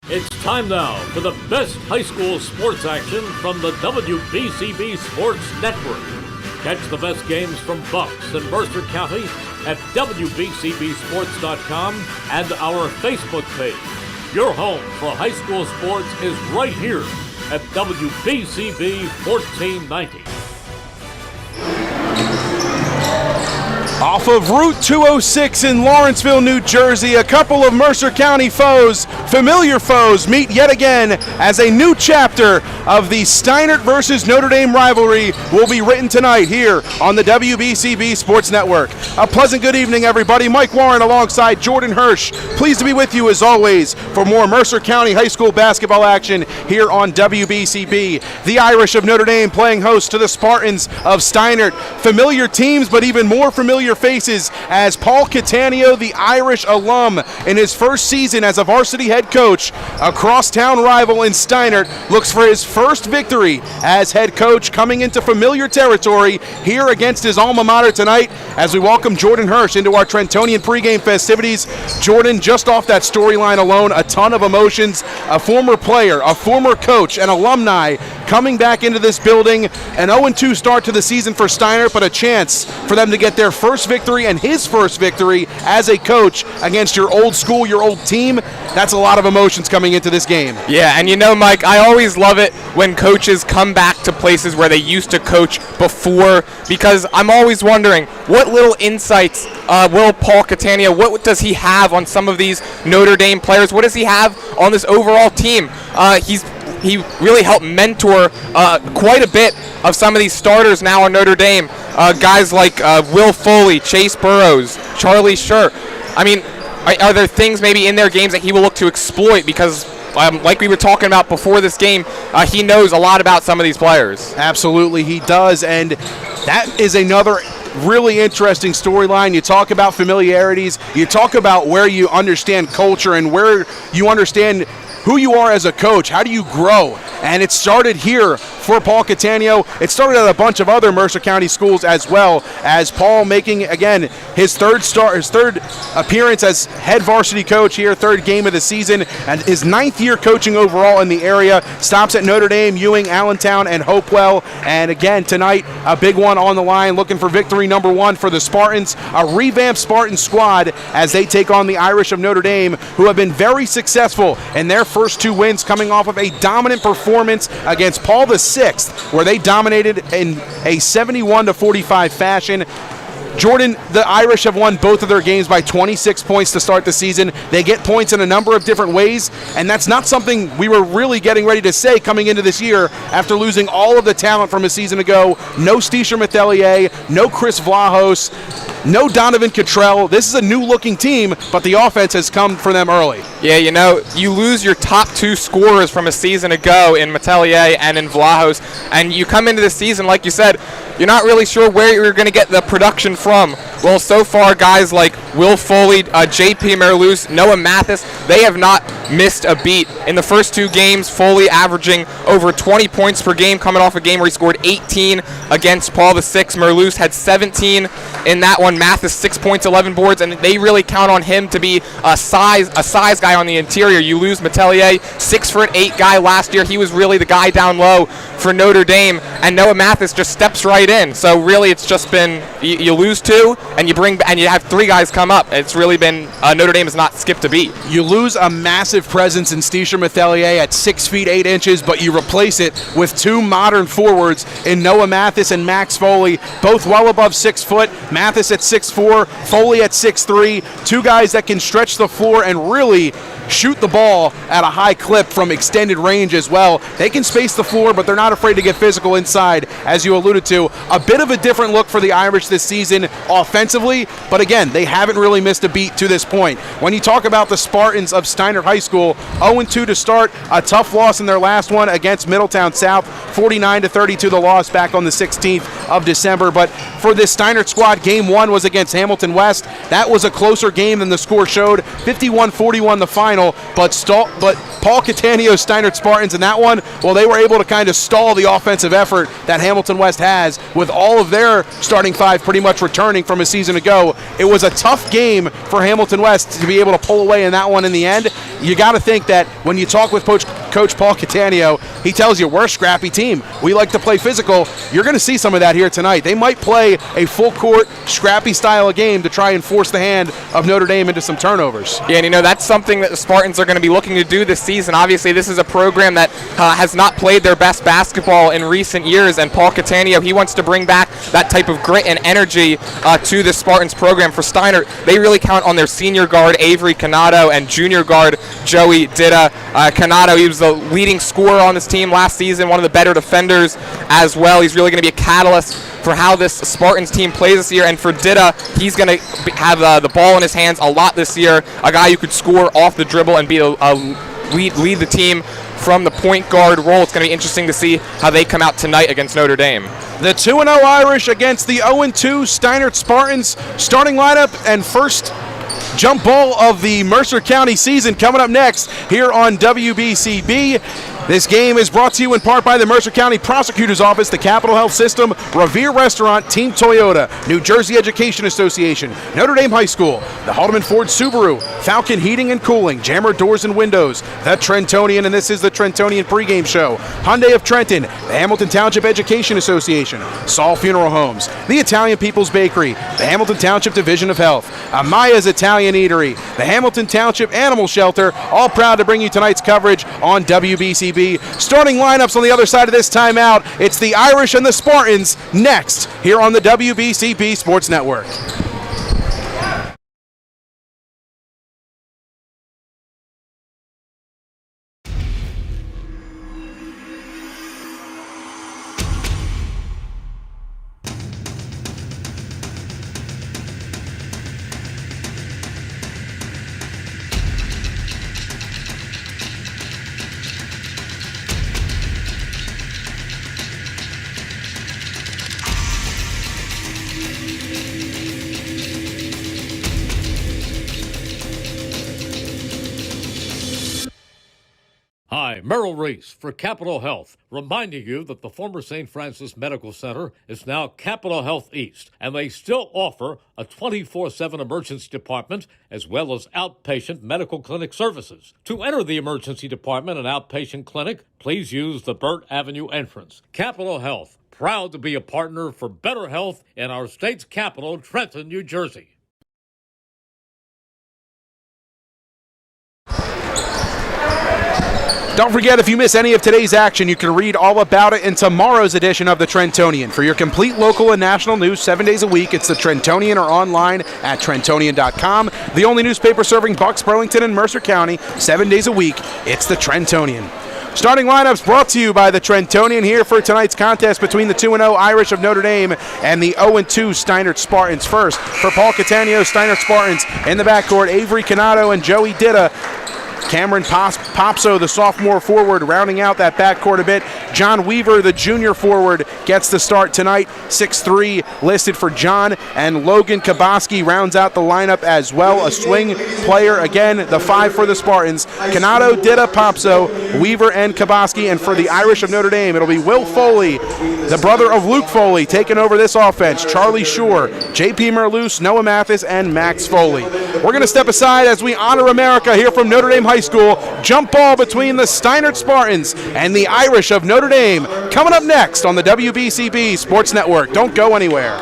It's time now for the best high school sports action from the WBCB Sports Network. Catch the best games from Bucks and Mercer County at WBCBSports.com and our Facebook page. Your home for high school sports is right here at WBCB 1490. Off of Route 206 in Lawrenceville, New Jersey, a couple of Mercer County foes, familiar foes, meet yet again as a new chapter of the Steinert versus Notre Dame rivalry will be written tonight here on the WBCB Sports Network. A pleasant good evening, everybody. Mike Warren alongside Jordan Hirsch. Pleased to be with you as always for more Mercer County high school basketball action here on WBCB. The Irish of Notre Dame playing host to the Spartans of Steinert. Familiar teams, but even more familiar faces as Paul Cattaneo, the Irish alum, in his first season as a varsity head coach, a crosstown rival in Steinert, looks for his first victory as head coach, coming into familiar territory here against his alma mater tonight as we welcome Jordan Hirsch into our Trentonian pregame festivities. Jordan, just off that storyline alone, a ton of emotions. A former player, a former coach, an alumni coming back into this building. An 0-2 start to the season for Steinert, but a chance for them to get their first victory and his first victory as a coach against your old school, your old team. That's a lot of emotions coming into this game. Yeah, and you know, Mike, I always love it when coaches come back to places where they used to coach before, because I'm always wondering what little insights will Paul Cattaneo, what does he have on some of these Notre Dame players? What does he have on this overall team? He really helped mentor quite a bit of some of these starters now on Notre Dame. Guys like Will Foley, Chase Burrows, Charlie Scher. I mean, are there things maybe in their games that he will look to exploit? Because like we were talking about before this game, he knows a lot about some of these players. Absolutely, he does, and that is another really interesting storyline. You talk about familiarities, you talk about where you understand culture and where you understand who you are as a coach. How do you grow? And it started here for Paul Cattaneo. It started at a bunch of other Mercer County schools as well, as Paul making, again, his third appearance as head varsity coach here, third game of the season, and his 9th year coaching overall in the area. Stops at Notre Dame, Ewing, Allentown, and Hopewell. And again, tonight, a big one on the line, looking for victory number 1 for the Spartans, a revamped Spartan squad as they take on the Irish of Notre Dame, who have been very successful in their first 2 wins, coming off of a dominant performance against Paul VI, where they dominated in a 71-45 fashion. Jordan, the Irish have won both of their games by 26 points to start the season. They get points in a number of different ways, and that's not something we were really getting ready to say coming into this year after losing all of the talent from a season ago. No Steinert Spartans, no Chris Vlahos, no Donovan Cottrell. This is a new-looking team, but the offense has come for them early. Yeah, you know, you lose your top 2 scorers from a season ago in Metelier and in Vlahos, and you come into this season, like you said, you're not really sure where you're going to get the production from. Well, so far, guys like Will Foley, J.P. Merlus, Noah Mathis, they have not missed a beat. In the first 2 games, Foley averaging over 20 points per game, coming off a game where he scored 18 against Paul VI. Merlus had 17 in that one. Mathis, 6 points, 11 boards, and they really count on him to be a size guy on the interior. You lose Metelier, 6'8" guy last year. He was really the guy down low for Notre Dame, and Noah Mathis just steps right in. So really, it's just been you lose 2, and you have 3 guys come up. It's really been Notre Dame has not skipped a beat. You lose a massive presence in Steinert Metelier at 6 feet 8 inches, but you replace it with 2 modern forwards in Noah Mathis and Max Foley, both well above 6 foot. Mathis at 6'4", Foley at 6'3", 2 guys that can stretch the floor and really shoot the ball at a high clip from extended range as well. They can space the floor, but they're not afraid to get physical inside, as you alluded to. A bit of a different look for the Irish this season offensively, but again, they haven't really missed a beat to this point. When you talk about the Spartans of Steinert High School, 0-2 to start, a tough loss in their last one against Middletown South, 49-32 the loss back on the 16th of December. But for this Steinert squad, game 1 was against Hamilton West. That was a closer game than the score showed, 51-41 the final. But Paul Cattaneo, Steinert Spartans in that one, well, they were able to kind of stall the offensive effort that Hamilton West has with all of their starting 5 pretty much returning from a season ago. It was a tough game for Hamilton West to be able to pull away in that one in the end. you got to think that when you talk with Coach Paul Catania, he tells you we're a scrappy team. We like to play physical. You're going to see some of that here tonight. They might play a full court, scrappy style of game to try and force the hand of Notre Dame into some turnovers. Yeah, and that's something that the Spartans are going to be looking to do this season. Obviously, this is a program that has not played their best basketball in recent years, and Paul Catania, he wants to bring back that type of grit and energy to the Spartans program. For Steinert, they really count on their senior guard, Avery Canato, and junior guard, Joey Ditta. Canato, he was the leading scorer on this team last season, one of the better defenders as well. He's really going to be a catalyst for how this Spartans team plays this year. And for Ditta, he's going to have the ball in his hands a lot this year, a guy who could score off the dribble and be lead the team from the point guard role. It's going to be interesting to see how they come out tonight against Notre Dame. The 2-0 Irish against the 0-2 Steinert Spartans. Starting lineup and first jump ball of the Mercer County season coming up next here on WBCB. This game is brought to you in part by the Mercer County Prosecutor's Office, the Capital Health System, Revere Restaurant, Team Toyota, New Jersey Education Association, Notre Dame High School, the Haldeman Ford Subaru, Falcon Heating and Cooling, Jammer Doors and Windows, the Trentonian, and this is the Trentonian pregame show, Hyundai of Trenton, the Hamilton Township Education Association, Saul Funeral Homes, the Italian People's Bakery, the Hamilton Township Division of Health, Amaya's Italian Eatery, the Hamilton Township Animal Shelter, all proud to bring you tonight's coverage on WBCB. Starting lineups on the other side of this timeout, it's the Irish and the Spartans next here on the WBCB Sports Network. Hi, Merrill Reese for Capital Health, reminding you that the former St. Francis Medical Center is now Capital Health East, and they still offer a 24/7 emergency department as well as outpatient medical clinic services. To enter the emergency department and outpatient clinic, please use the Burt Avenue entrance. Capital Health, proud to be a partner for better health in our state's capital, Trenton, New Jersey. Don't forget, if you miss any of today's action, you can read all about it in tomorrow's edition of the Trentonian. For your complete local and national news 7 days a week, it's the Trentonian or online at Trentonian.com. The only newspaper serving Bucks, Burlington, and Mercer County 7 days a week, it's the Trentonian. Starting lineups brought to you by the Trentonian here for tonight's contest between the 2-0 Irish of Notre Dame and the 0-2 Steinert Spartans. First, for Paul Catania, Steinert Spartans in the backcourt, Avery Canato and Joey Ditta. Cameron Popso, the sophomore forward, rounding out that backcourt a bit. John Weaver, the junior forward, gets the start tonight. 6'3", listed for John. And Logan Kaboski rounds out the lineup as well. A swing player, again, the 5 for the Spartans. Canato, Ditta, Popso, Weaver, and Kaboski. And for the Irish of Notre Dame, it'll be Will Foley, the brother of Luke Foley, taking over this offense. Charlie Shore, J.P. Merloose, Noah Mathis, and Max Foley. We're going to step aside as we honor America here from Notre Dame High School. Jump ball between the Steinert Spartans and the Irish of Notre Dame. Coming up next on the WBCB Sports Network. Don't go anywhere.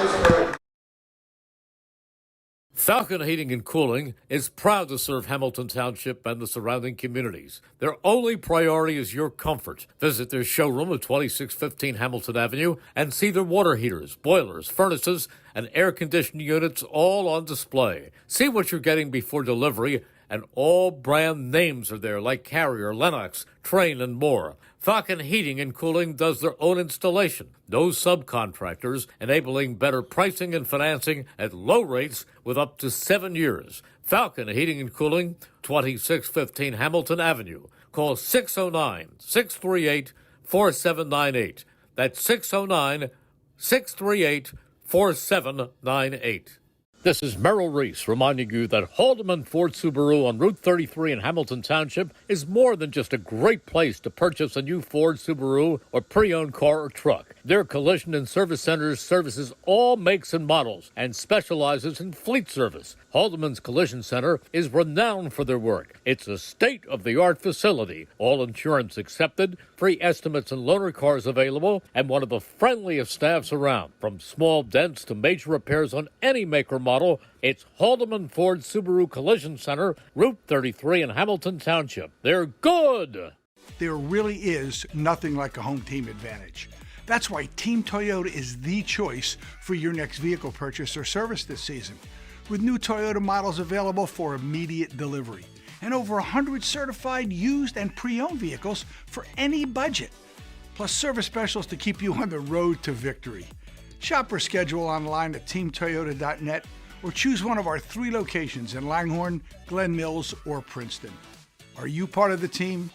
Falcon Heating and Cooling is proud to serve Hamilton Township and the surrounding communities. Their only priority is your comfort. Visit their showroom at 2615 Hamilton Avenue and see their water heaters, boilers, furnaces, and air conditioning units all on display. See what you're getting before delivery, and all brand names are there like Carrier, Lennox, Trane, and more. Falcon Heating and Cooling does their own installation. No subcontractors, enabling better pricing and financing at low rates with up to 7 years. Falcon Heating and Cooling, 2615 Hamilton Avenue. Call 609-638-4798. That's 609-638-4798. This is Merrill Reese reminding you that Haldeman Ford Subaru on Route 33 in Hamilton Township is more than just a great place to purchase a new Ford, Subaru, or pre-owned car or truck. Their collision and service center services all makes and models and specializes in fleet service. Haldeman's Collision Center is renowned for their work. It's a state-of-the-art facility, all insurance accepted, free estimates and loaner cars available, and one of the friendliest staffs around. From small dents to major repairs on any make or model, it's Haldeman Ford Subaru Collision Center, Route 33 in Hamilton Township. They're good! There really is nothing like a home team advantage. That's why Team Toyota is the choice for your next vehicle purchase or service this season. With new Toyota models available for immediate delivery and over 100 certified used and pre-owned vehicles for any budget. Plus service specials to keep you on the road to victory. Shop or schedule online at teamtoyota.net or choose one of our 3 locations in Langhorne, Glen Mills, or Princeton. Are you part of the team?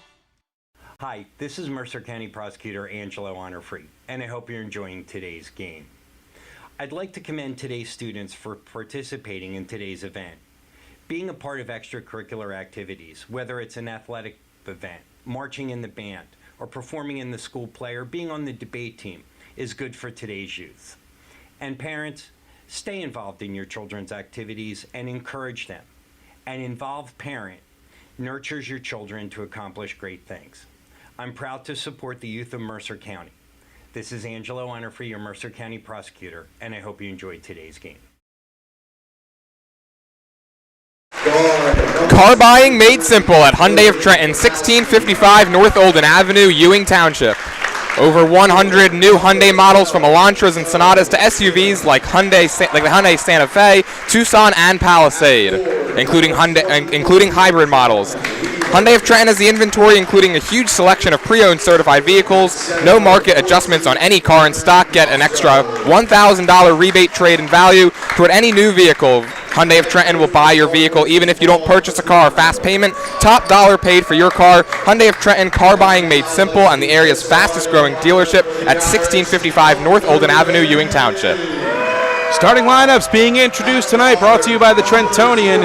Hi, this is Mercer County Prosecutor Angelo Honorfree, and I hope you're enjoying today's game. I'd like to commend today's students for participating in today's event. Being a part of extracurricular activities, whether it's an athletic event, marching in the band, or performing in the school play, or being on the debate team, is good for today's youth. And parents, stay involved in your children's activities and encourage them. An involved parent nurtures your children to accomplish great things. I'm proud to support the youth of Mercer County. This is Angelo Honorfree, your Mercer County Prosecutor, and I hope you enjoyed today's game. Car buying made simple at Hyundai of Trenton, 1655 North Olden Avenue, Ewing Township. Over 100 new Hyundai models from Elantras and Sonatas to SUVs like the Hyundai Santa Fe, Tucson, and Palisade, including hybrid models. Hyundai of Trenton has the inventory, including a huge selection of pre-owned certified vehicles. No market adjustments on any car in stock. Get an extra $1,000 rebate trade-in value toward any new vehicle. Hyundai of Trenton will buy your vehicle even if you don't purchase a car. Fast payment, top dollar paid for your car. Hyundai of Trenton, car buying made simple, and the area's fastest growing dealership at 1655 North Olden Avenue, Ewing Township. Starting lineups being introduced tonight, brought to you by the Trentonian.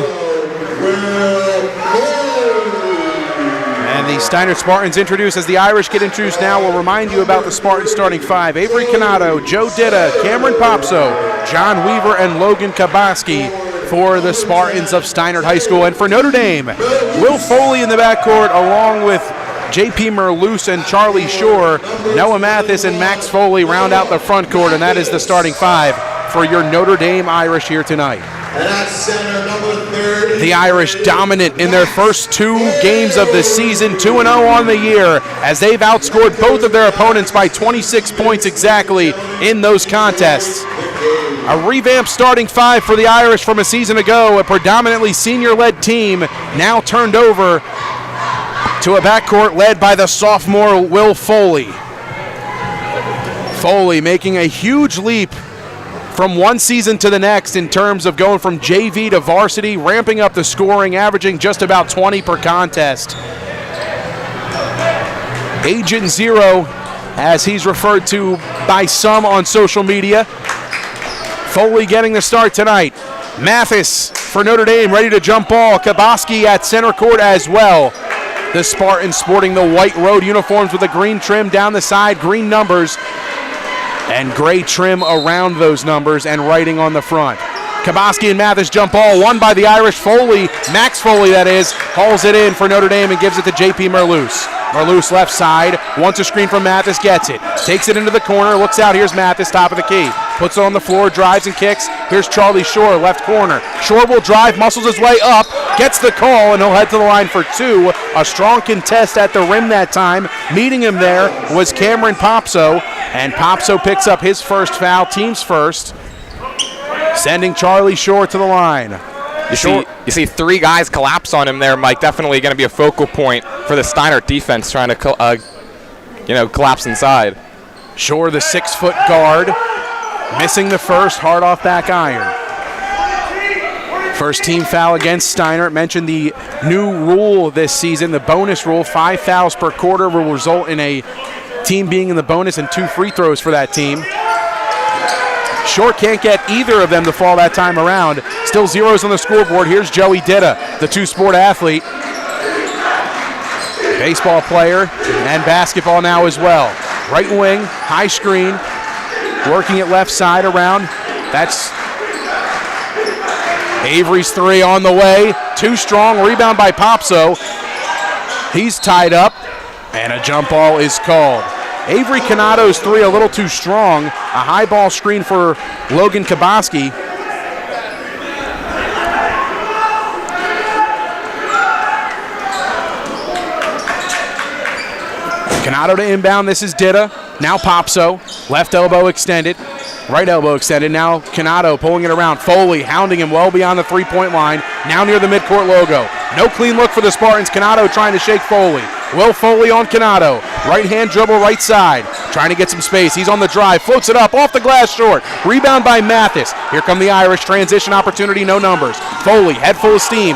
And the Steinert Spartans introduced as the Irish get introduced now. We'll remind you about the Spartans starting 5. Avery Canato, Joe Ditta, Cameron Popso, John Weaver, and Logan Kabaski for the Spartans of Steinert High School. And for Notre Dame, Will Foley in the backcourt along with J.P. Merloose and Charlie Shore. Noah Mathis and Max Foley round out the front court, and that is the starting 5 for your Notre Dame Irish here tonight. And at center, number 30. The Irish dominant in their first 2 games of the season, 2-0 on the year, as they've outscored both of their opponents by 26 points exactly in those contests. A revamped starting 5 for the Irish from a season ago, a predominantly senior-led team now turned over to a backcourt led by the sophomore Will Foley. Foley making a huge leap from one season to the next in terms of going from JV to varsity, ramping up the scoring, averaging just about 20 per contest. Agent Zero, as he's referred to by some on social media. Foley getting the start tonight. Mathis for Notre Dame ready to jump ball. Kabaski at center court as well. The Spartans sporting the white road uniforms with a green trim down the side, green numbers, and gray trim around those numbers and writing on the front. Kabaski and Mathis jump ball, won by the Irish. Foley, Max Foley that is, hauls it in for Notre Dame and gives it to J.P. Merloose. Merloose left side, wants a screen from Mathis, gets it. Takes it into the corner, looks out, here's Mathis, top of the key. Puts it on the floor, drives and kicks. Here's Charlie Shore, left corner. Shore will drive, muscles his way up, gets the call, and he'll head to the line for 2. A strong contest at the rim that time. Meeting him there was Cameron Popso, and Popso picks up his first foul, team's first, sending Charlie Shore to the line. You see 3 guys collapse on him there, Mike. Definitely going to be a focal point for the Steinert defense trying to collapse inside. Shore, the 6-foot guard, missing the first, hard off back iron. First team foul against Steinert. Mentioned the new rule this season, the bonus rule. 5 fouls per quarter will result in a team being in the bonus and 2 free throws for that team. Shore can't get either of them to fall that time around. Still zeros on the scoreboard. Here's Joey Ditta, the 2-sport athlete. Baseball player and basketball now as well. Right wing, high screen, working it left side around. That's Avery's three on the way. Too strong. Rebound by Popso. He's tied up, and a jump ball is called. Avery Canado's three a little too strong. A high ball screen for Logan Kaboski. Canado to inbound. This is Ditta. Now Popso. Left elbow extended. Right elbow extended. Now Canado pulling it around. Foley hounding him well beyond the three-point line. Now near the midcourt logo. No clean look for the Spartans. Canado trying to shake Foley. Will Foley on Canado. Right hand dribble right side. Trying to get some space. He's on the drive. Floats it up. Off the glass short. Rebound by Mathis. Here come the Irish. Transition opportunity. No numbers. Foley. Head full of steam.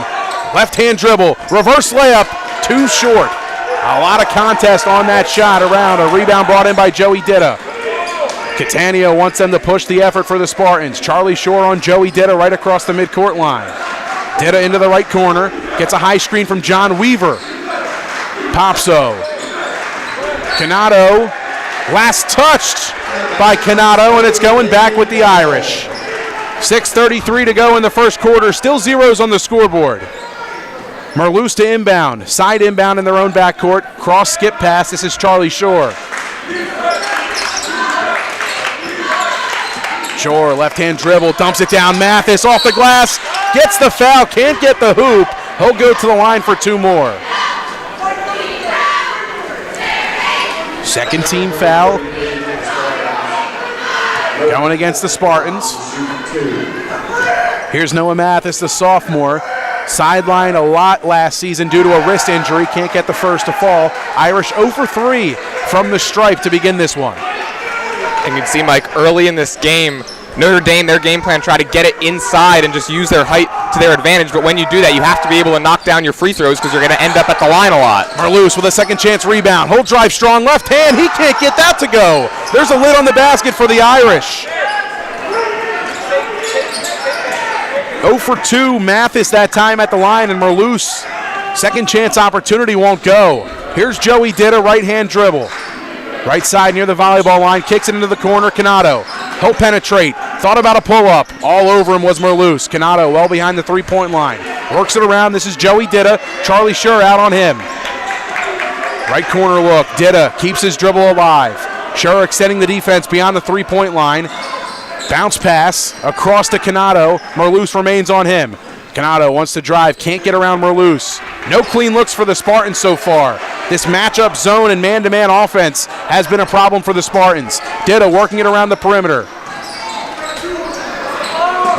Left hand dribble. Reverse layup. Too short. A lot of contest on that shot around. A rebound brought in by Joey Ditta. Catania wants them to push the effort for the Spartans. Charlie Shore on Joey Ditta right across the midcourt line. Ditta into the right corner. Gets a high screen from John Weaver. Popso. Canado. Last touched by Canado, and it's going back with the Irish. 6:33 to go in the first quarter. Still zeros on the scoreboard. Merloose to inbound. Side inbound in their own backcourt. Cross skip pass. This is Charlie Shore. Shore, left-hand dribble, dumps it down. Mathis off the glass. Gets the foul. Can't get the hoop. He'll go to the line for two more. Second team foul. Going against the Spartans. Here's Noah Mathis, the sophomore. Sidelined a lot last season due to a wrist injury. Can't get the first to fall. Irish 0 for 3 from the stripe to begin this one. And it seemed like early in this game, Notre Dame, their game plan, tried to get it inside and just use their height to their advantage. But when you do that, you have to be able to knock down your free throws because you're going to end up at the line a lot. Merloose with a second chance rebound. Hold drive strong. Left hand. He can't get that to go. There's a lid on the basket for the Irish. 0 for 2. Mathis that time at the line, and Merloose. Second chance opportunity won't go. Here's Joey Ditta, right hand dribble. Right side near the volleyball line, kicks it into the corner. Canado, he'll penetrate. Thought about a pull-up. All over him was Merloose. Canado well behind the three-point line. Works it around. This is Joey Ditta. Charlie Shore out on him. Right corner look. Ditta keeps his dribble alive. Shore extending the defense beyond the three-point line. Bounce pass across to Canado. Merloose remains on him. Canado wants to drive, can't get around Merloose. No clean looks for the Spartans so far. This matchup zone and man-to-man offense has been a problem for the Spartans. Ditta working it around the perimeter.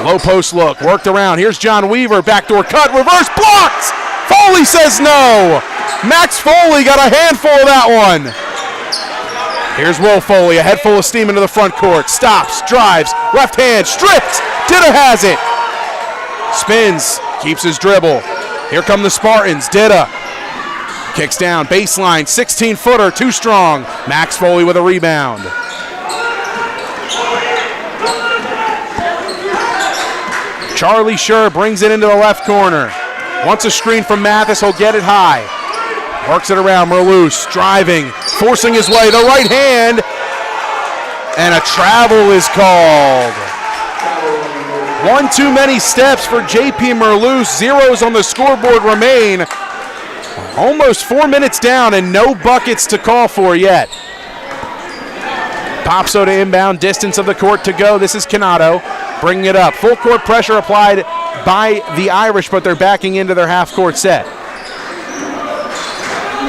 Low post look, worked around. Here's John Weaver, backdoor cut, reverse blocked! Foley says no! Max Foley got a handful of that one. Here's Will Foley, a head full of steam into the front court. Stops, drives, left hand, stripped! Ditta has it! Spins, keeps his dribble. Here come the Spartans. Ditta kicks down, baseline, 16-footer, too strong. Max Foley with a rebound. Charlie Shore brings it into the left corner. Wants a screen from Mathis, he'll get it high. Works it around, Merloose, driving, forcing his way, the right hand, and a travel is called. One too many steps for J.P. Merloose. Zeros on the scoreboard remain. Almost 4 minutes down and no buckets to call for yet. Popso to inbound, distance of the court to go. This is Canado bringing it up. Full court pressure applied by the Irish, but they're backing into their half court set.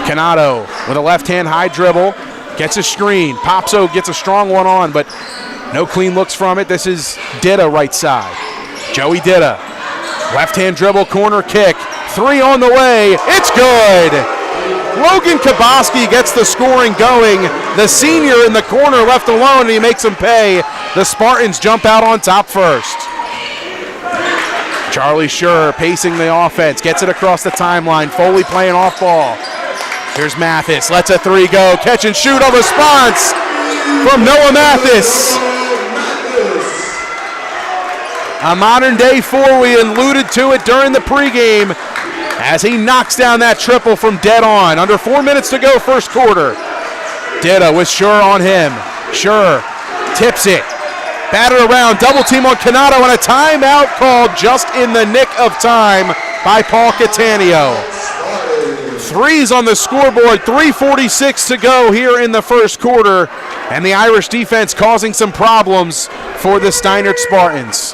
Canado with a left hand high dribble, gets a screen. Popso gets a strong one on, but no clean looks from it. This is Ditta right side. Joey Ditta, left hand dribble, corner kick. Three on the way, it's good. Logan Kaboski gets the scoring going. The senior in the corner left alone, and he makes him pay. The Spartans jump out on top first. Charlie Shore pacing the offense, gets it across the timeline. Foley playing off ball. Here's Mathis, lets a three go. Catch and shoot, a response from Noah Mathis. A modern day four, we alluded to it during the pregame as he knocks down that triple from dead on. Under 4 minutes to go first quarter. Ditta with Shore on him. Shore Tips it. Batter around, double team on Canato, and a timeout called just in the nick of time by Paul Catania. Threes on the scoreboard, 3:46 to go here in the first quarter, and the Irish defense causing some problems for the Steinert Spartans.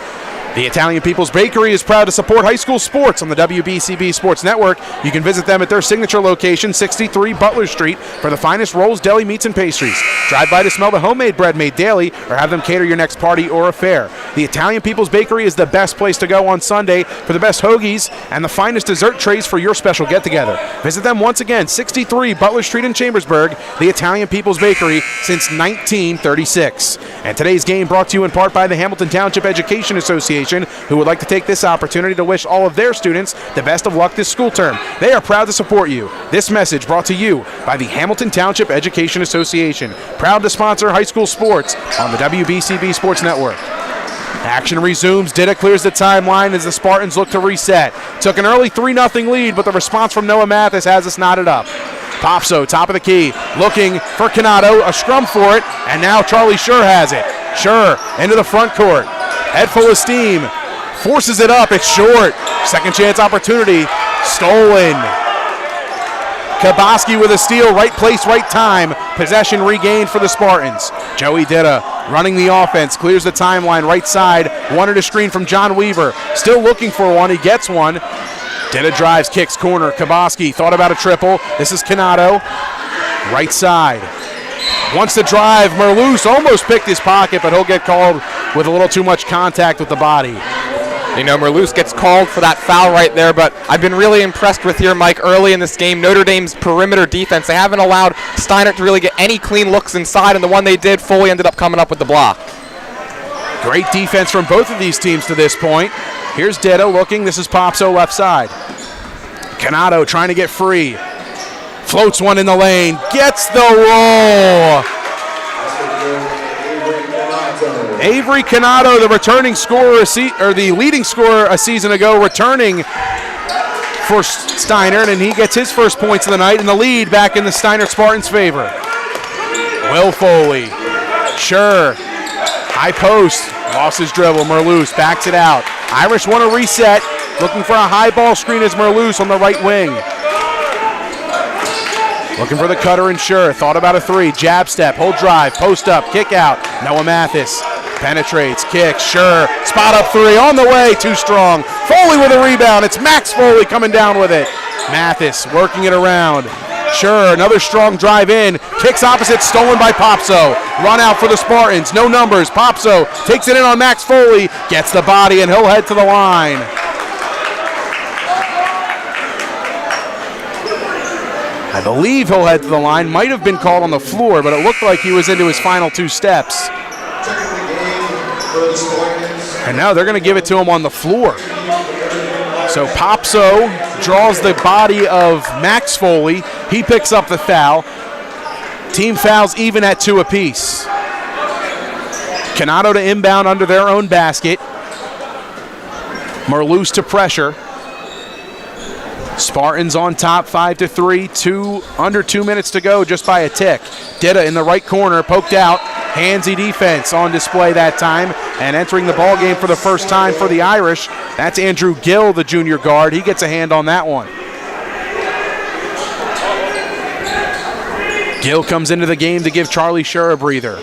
The Italian People's Bakery is proud to support high school sports on the WBCB Sports Network. You can visit them at their signature location, 63 Butler Street, for the finest rolls, deli meats, and pastries. Drive by to smell the homemade bread made daily or have them cater your next party or affair. The Italian People's Bakery is the best place to go on Sunday for the best hoagies and the finest dessert trays for your special get-together. Visit them once again, 63 Butler Street in Chambersburg, the Italian People's Bakery since 1936. And today's game brought to you in part by the Hamilton Township Education Association, who would like to take this opportunity to wish all of their students the best of luck this school term. They are proud to support you. This message brought to you by the Hamilton Township Education Association, proud to sponsor high school sports on the WBCB Sports Network. Action resumes. Dida clears the timeline as the Spartans look to reset. Took an early 3-0 lead, but the response from Noah Mathis has us knotted up. Popso, top of the key, looking for Canato, a scrum for it, and now Charlie Schur has it. Schur into the front court. Head full of steam, forces it up, it's short. Second chance opportunity, stolen. Kaboski with a steal, right place, right time. Possession regained for the Spartans. Joey Dida running the offense, clears the timeline, right side. Wanted a screen from John Weaver. Still looking for one, he gets one. Dida drives, kicks, corner. Kaboski thought about a triple. This is Canato, right side. Wants to drive, Merloose almost picked his pocket, but he'll get called with a little too much contact with the body. You know, Merloose gets called for that foul right there, but I've been really impressed with here, Mike, early in this game. Notre Dame's perimeter defense, they haven't allowed Steinert to really get any clean looks inside, and the one they did, Foley ended up coming up with the block. Great defense from both of these teams to this point. Here's Dida looking, this is Popso left side. Canato trying to get free. Floats one in the lane, gets the roll. Avery Canato, the returning scorer, the leading scorer a season ago, returning for Steinert, and he gets his first points of the night, and the lead back in the Steinert Spartans' favor. Will Foley, Schur, high post, lost his dribble. Merloose backs it out. Irish want to reset, looking for a high ball screen as Merloose on the right wing. Looking for the cutter and Schur. Thought about a three. Jab step. Hold drive. Post up. Kick out. Noah Mathis penetrates. Kicks. Schur. Spot up three. On the way. Too strong. Foley with a rebound. It's Max Foley coming down with it. Mathis working it around. Schur. Another strong drive in. Kicks opposite. Stolen by Popso. Run out for the Spartans. No numbers. Popso takes it in on Max Foley. Gets the body and he'll head to the line. I believe he'll head to the line. Might have been called on the floor, but it looked like he was into his final two steps. And now they're going to give it to him on the floor. So Popso draws the body of Max Foley. He picks up the foul. Team fouls even at 2 apiece. Canato to inbound under their own basket. Merloose to pressure. Spartans on top, 5-3. Under 2 minutes to go, just by a tick. Dida in the right corner, poked out. Handsy defense on display that time, and entering the ball game for the first time for the Irish. That's Andrew Gill, the junior guard. He gets a hand on that one. Gill comes into the game to give Charlie Schur a breather.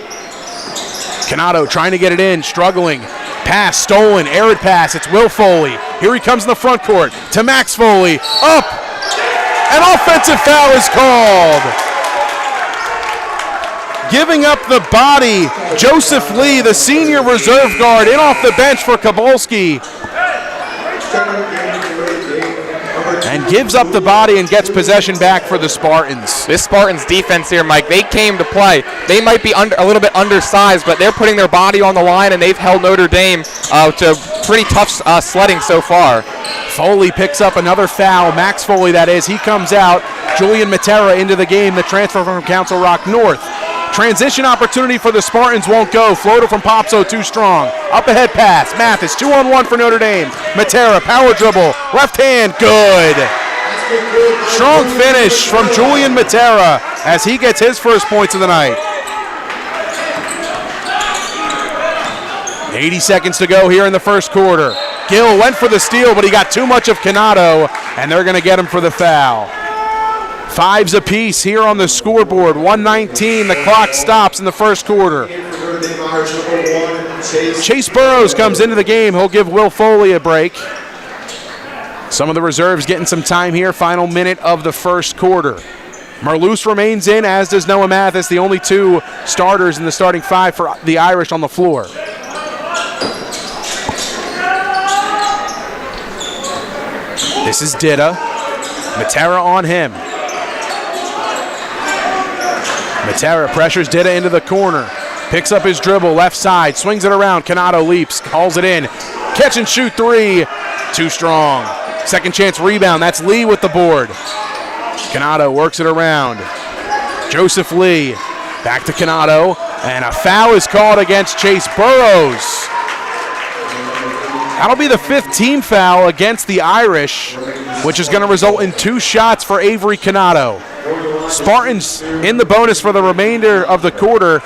Canato trying to get it in, struggling. Pass stolen, arid pass. It's Will Foley. Here he comes in the front court to Max Foley. Up! An offensive foul is called. Giving up the body, Joseph Lee, the senior reserve guard, in off the bench for Kabolski. And gives up the body and gets possession back for the Spartans. This Spartans defense here, Mike, they came to play. They might be a little bit undersized, but they're putting their body on the line, and they've held Notre Dame to pretty tough sledding so far. Foley picks up another foul. Max Foley, that is. He comes out. Julian Matera into the game, the transfer from Council Rock North. Transition opportunity for the Spartans won't go. Floater from Popso, too strong. Up ahead pass. Mathis, 2-on-1 for Notre Dame. Matera, power dribble. Left hand, good. Strong finish from Julian Matera as he gets his first points of the night. 80 seconds to go here in the first quarter. Gill went for the steal, but he got too much of Canato, and they're going to get him for the foul. 5s apiece here on the scoreboard. 1:19, the clock stops in the first quarter. Chase Burrows comes into the game. He'll give Will Foley a break. Some of the reserves getting some time here. Final minute of the first quarter. Merloose remains in, as does Noah Mathis, the only 2 starters in the starting 5 for the Irish on the floor. This is Ditta. Matera on him. Matera pressures Ditta into the corner. Picks up his dribble, left side, swings it around. Canato leaps, calls it in. Catch and shoot 3. Too strong. Second chance rebound. That's Lee with the board. Canato works it around. Joseph Lee back to Canato, and a foul is called against Chase Burrows. That'll be the 5th team foul against the Irish, which is going to result in 2 shots for Avery Canato. Spartans in the bonus for the remainder of the quarter.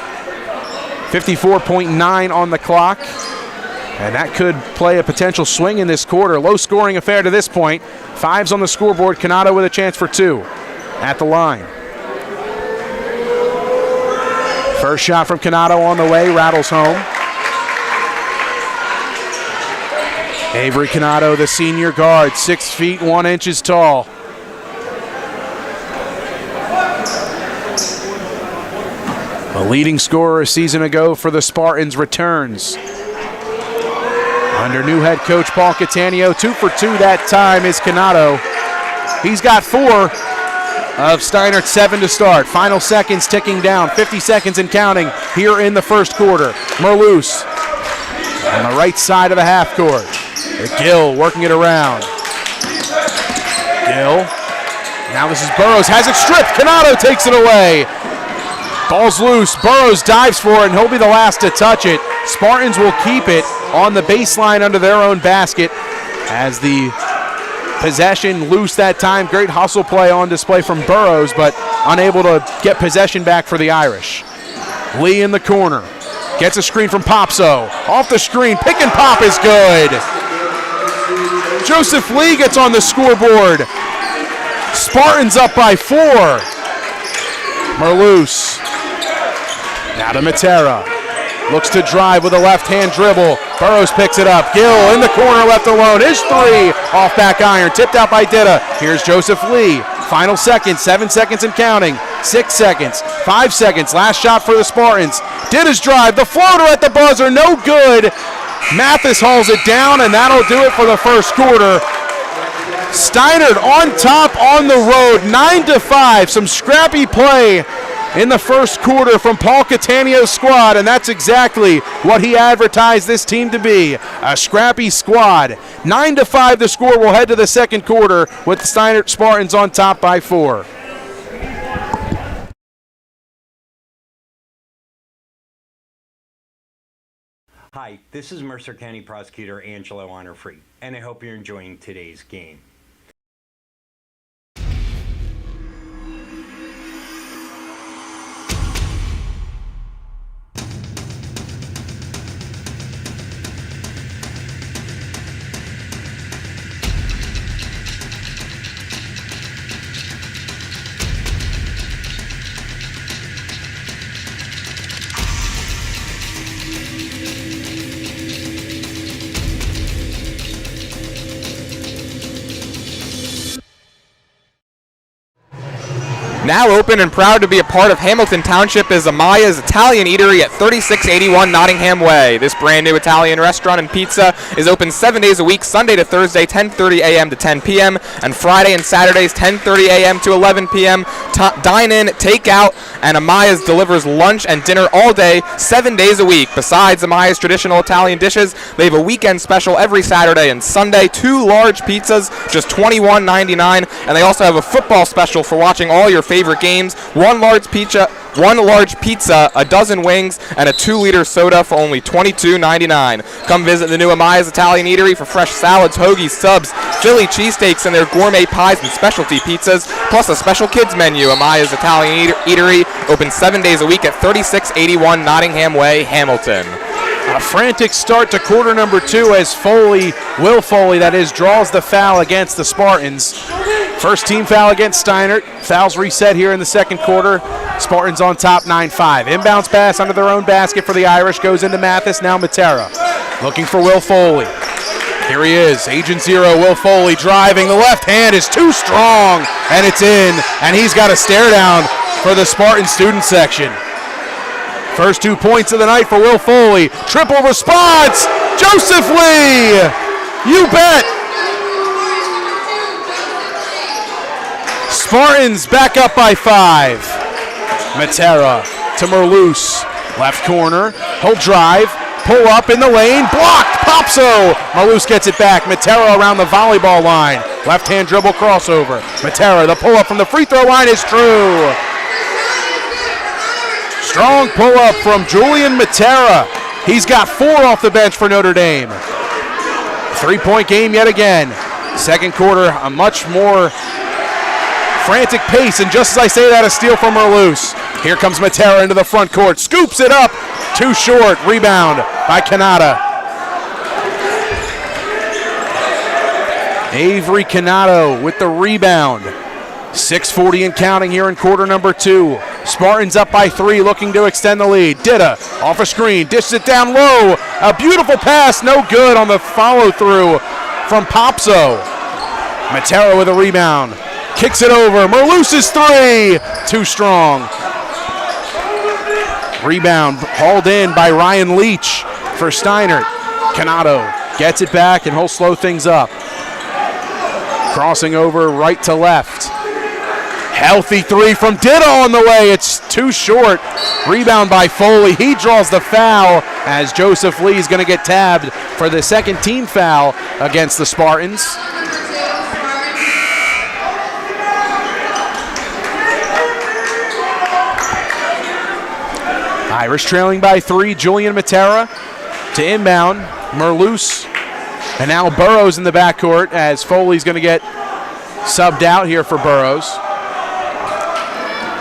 54.9 on the clock. And that could play a potential swing in this quarter. Low scoring affair to this point. 5s on the scoreboard. Canato with a chance for 2 at the line. First shot from Canato on the way, rattles home. Avery Canato, the senior guard, 6 feet 1 inches tall. The leading scorer a season ago for the Spartans returns. Under new head coach Paul Catania, 2 for 2 that time is Canato. He's got 4 of Steinert's 7 to start. Final seconds ticking down, 50 seconds and counting here in the first quarter. Merloose on the right side of the half court. Gill working it around. Gill. Now this is Burrows, has it stripped. Canato takes it away. Ball's loose. Burrows dives for it, and he'll be the last to touch it. Spartans will keep it on the baseline under their own basket as the possession loose that time. Great hustle play on display from Burrows, but unable to get possession back for the Irish. Lee in the corner. Gets a screen from Popso. Off the screen, pick and pop is good. Joseph Lee gets on the scoreboard. Spartans up by 4. Merloose. Now to Matera. Looks to drive with a left-hand dribble. Burrows picks it up. Gill in the corner, left alone. His 3 off back iron. Tipped out by Ditta. Here's Joseph Lee. Final seconds, 7 seconds and counting. 6 seconds, 5 seconds. Last shot for the Spartans. Ditta's drive. The floater at the buzzer. No good. Mathis hauls it down, and that'll do it for the first quarter. Steinert on top on the road, 9-5. Some scrappy play in the first quarter from Paul Catania's squad, and that's exactly what he advertised this team to be, a scrappy squad. 9-5 the score. We'll head to the second quarter with the Steinert Spartans on top by 4. Hi, this is Mercer County Prosecutor Angelo Honorfree, and I hope you're enjoying today's game. Now open and proud to be a part of Hamilton Township is Amaya's Italian Eatery at 3681 Nottingham Way. This brand new Italian restaurant and pizza is open 7 days a week, Sunday to Thursday, 10:30 a.m. to 10 p.m., and Friday and Saturdays, 10:30 a.m. to 11 p.m. Dine in, take out, and Amaya's delivers lunch and dinner all day, 7 days a week. Besides Amaya's traditional Italian dishes, they have a weekend special every Saturday and Sunday. 2 large pizzas, just $21.99, and they also have a football special for watching all your favorite games. 1 large pizza, a dozen wings, and a 2-liter soda for only $22.99. Come visit the new Amaya's Italian Eatery for fresh salads, hoagies, subs, Philly cheesesteaks, and their gourmet pies and specialty pizzas, plus a special kids menu. Amaya's Italian Eatery open 7 days a week at 3681 Nottingham Way, Hamilton. A frantic start to quarter number 2 as Will Foley, draws the foul against the Spartans. First team foul against Steinert. Fouls reset here in the second quarter. Spartans on top 9-5. Inbounds pass under their own basket for the Irish. Goes into Mathis, now Matera. Looking for Will Foley. Here he is, Agent Zero, Will Foley driving. The left hand is too strong, and it's in. And he's got a stare down for the Spartan student section. First 2 points of the night for Will Foley. Triple response, Joseph Lee! You bet! Spartans back up by 5. Matera to Merloose. Left corner. He'll drive. Pull up in the lane. Blocked. Popso. Merloose gets it back. Matera around the volleyball line. Left hand dribble crossover. Matera, the pull up from the free throw line is true. Strong pull up from Julian Matera. He's got 4 off the bench for Notre Dame. 3-point game yet again. Second quarter, a much more frantic pace, and just as I say that, a steal from Merloose. Here comes Matera into the front court, scoops it up, too short, rebound by Canada. Avery Canato with the rebound. 6:40 and counting here in quarter number 2. Spartans up by 3, looking to extend the lead. Ditta off a screen, dishes it down low. A beautiful pass, no good on the follow through from Popso. Matera with a rebound. Kicks it over. Merloose's 3. Too strong. Rebound hauled in by Ryan Leach for Steinert. Canato gets it back and he'll slow things up. Crossing over right to left. Healthy 3 from Ditta on the way. It's too short. Rebound by Foley. He draws the foul as Joseph Lee is going to get tabbed for the second team foul against the Spartans. Irish trailing by 3. Julian Matera to inbound. Merloose. And now Burrows in the backcourt as Foley's going to get subbed out here for Burrows.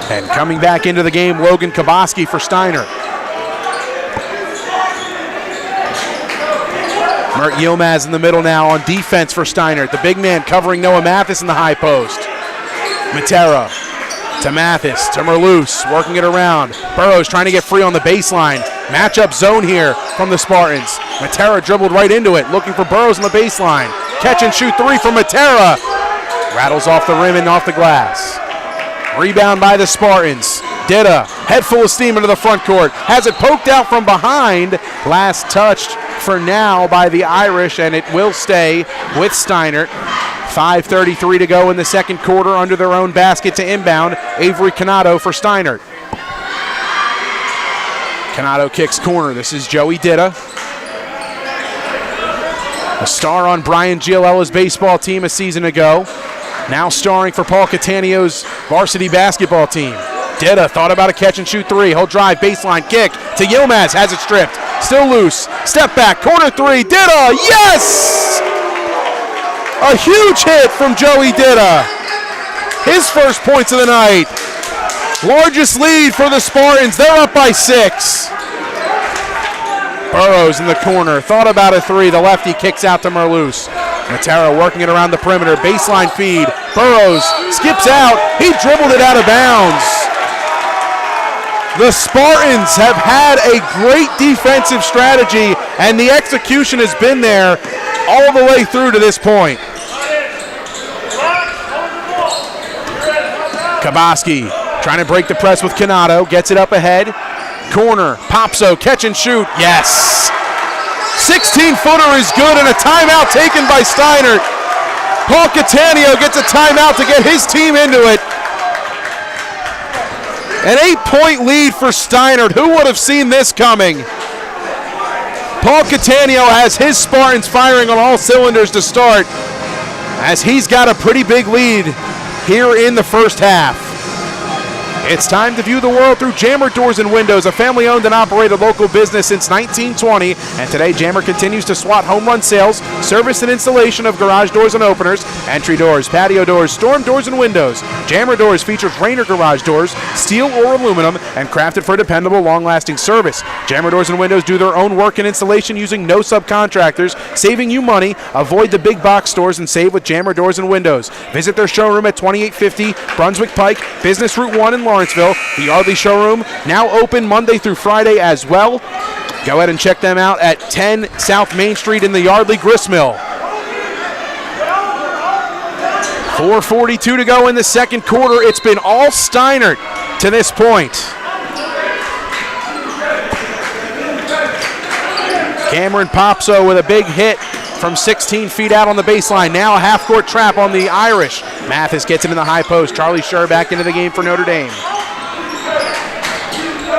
And coming back into the game, Logan Kaboski for Steiner. Mert Yilmaz in the middle now on defense for Steiner. The big man covering Noah Mathis in the high post. Matera to Mathis, to Merloose, working it around. Burrows trying to get free on the baseline. Matchup zone here from the Spartans. Matera dribbled right into it, looking for Burrows on the baseline. Catch and shoot 3 from Matera. Rattles off the rim and off the glass. Rebound by the Spartans. Ditta, head full of steam into the front court. Has it poked out from behind. Last touched for now by the Irish, and it will stay with Steinert. 5:33 to go in the second quarter under their own basket to inbound. Avery Canato for Steinert. Canato kicks corner. This is Joey Ditta. A star on Brian Gialella's baseball team a season ago. Now starring for Paul Catanio's varsity basketball team. Ditta thought about a catch and shoot 3. He'll drive, baseline kick to Yilmaz. Has it stripped. Still loose. Step back, corner 3. Ditta, yes! A huge hit from Joey Ditta. His first points of the night. Largest lead for the Spartans. They're up by 6. Burrows in the corner. Thought about a 3. The lefty kicks out to Merloose. Matera working it around the perimeter. Baseline feed. Burrows skips out. He dribbled it out of bounds. The Spartans have had a great defensive strategy, and the execution has been there all the way through to this point. Kaboski trying to break the press with Canato. Gets it up ahead. Corner. Popso. Catch and shoot. Yes. 16-footer is good, and a timeout taken by Steinert. Paul Catanio gets a timeout to get his team into it. An 8-point lead for Steinert. Who would have seen this coming? Paul Catanio has his Spartans firing on all cylinders to start, as he's got a pretty big lead here in the first half. It's time to view the world through Jammer Doors and Windows, a family-owned and operated local business since 1920. And today, Jammer continues to swat home run sales, service and installation of garage doors and openers, entry doors, patio doors, storm doors and windows. Jammer Doors features Rainer garage doors, steel or aluminum, and crafted for dependable, long-lasting service. Jammer Doors and Windows do their own work and installation using no subcontractors, saving you money. Avoid the big box stores and save with Jammer Doors and Windows. Visit their showroom at 2850 Brunswick Pike, Business Route 1 in Lawrenceville. The Yardley showroom now open Monday through Friday as well. Go ahead and check them out at 10 South Main Street in the Yardley Gristmill. 4:42 to go in the second quarter. It's been all Steinert to this point. Cameron Popso with a big hit from 16 feet out on the baseline. Now a half-court trap on the Irish. Mathis gets it in the high post. Charlie Scher back into the game for Notre Dame.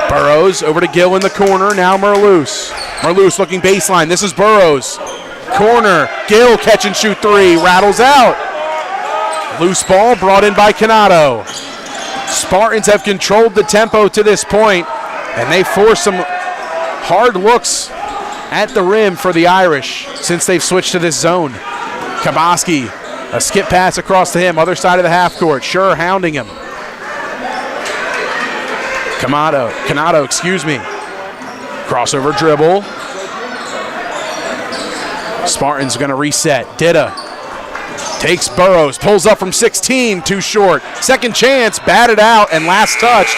Burrows over to Gill in the corner. Now Merloose. Merloose looking baseline. This is Burrows. Corner. Gill catch and shoot three. Rattles out. Loose ball brought in by Canato. Spartans have controlled the tempo to this point, and they force some hard looks at the rim for the Irish since they've switched to this zone. Kaboski, a skip pass across to him, other side of the half court. Scher hounding him. Canato, excuse me. Crossover dribble. Spartans going to reset. Ditta takes Burrows, pulls up from 16, too short. Second chance, batted out, and last touched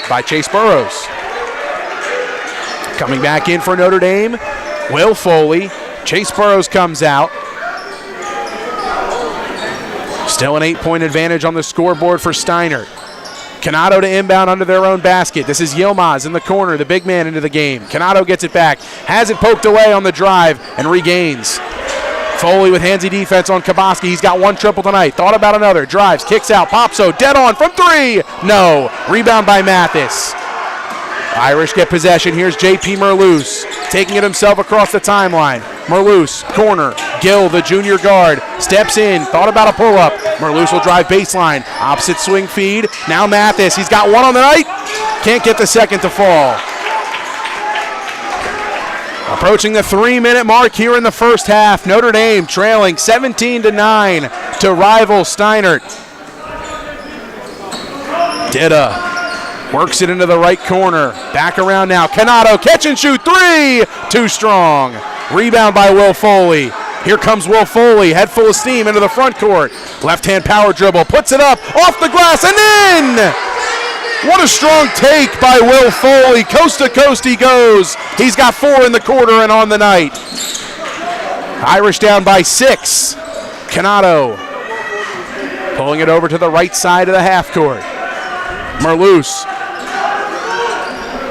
by Chase Burrows. Coming back in for Notre Dame, Will Foley. Chase Burrows comes out. Still an 8-point advantage on the scoreboard for Steinert. Canato to inbound under their own basket. This is Yilmaz in the corner, the big man into the game. Canato gets it back, has it poked away on the drive, and regains. Foley with handsy defense on Kaboski. He's got one triple tonight. Thought about another. Drives, kicks out. Popso dead on from three. No. Rebound by Mathis. Irish get possession. Here's J.P. Merloose taking it himself across the timeline. Merloose, corner. Gill, the junior guard, steps in. Thought about a pull-up. Merloose will drive baseline. Opposite swing feed. Now Mathis. He's got one on the night. Can't get the second to fall. Approaching the 3-minute mark here in the first half. Notre Dame trailing 17-9 to rival Steinert. Ditta works it into the right corner. Back around now. Canato, catch and shoot three. Too strong. Rebound by Will Foley. Here comes Will Foley, head full of steam into the front court. Left-hand power dribble, puts it up, off the glass, and in! What a strong take by Will Foley. Coast to coast he goes. He's got 4 in the quarter and on the night. Irish down by 6. Canato pulling it over to the right side of the half court. Merloose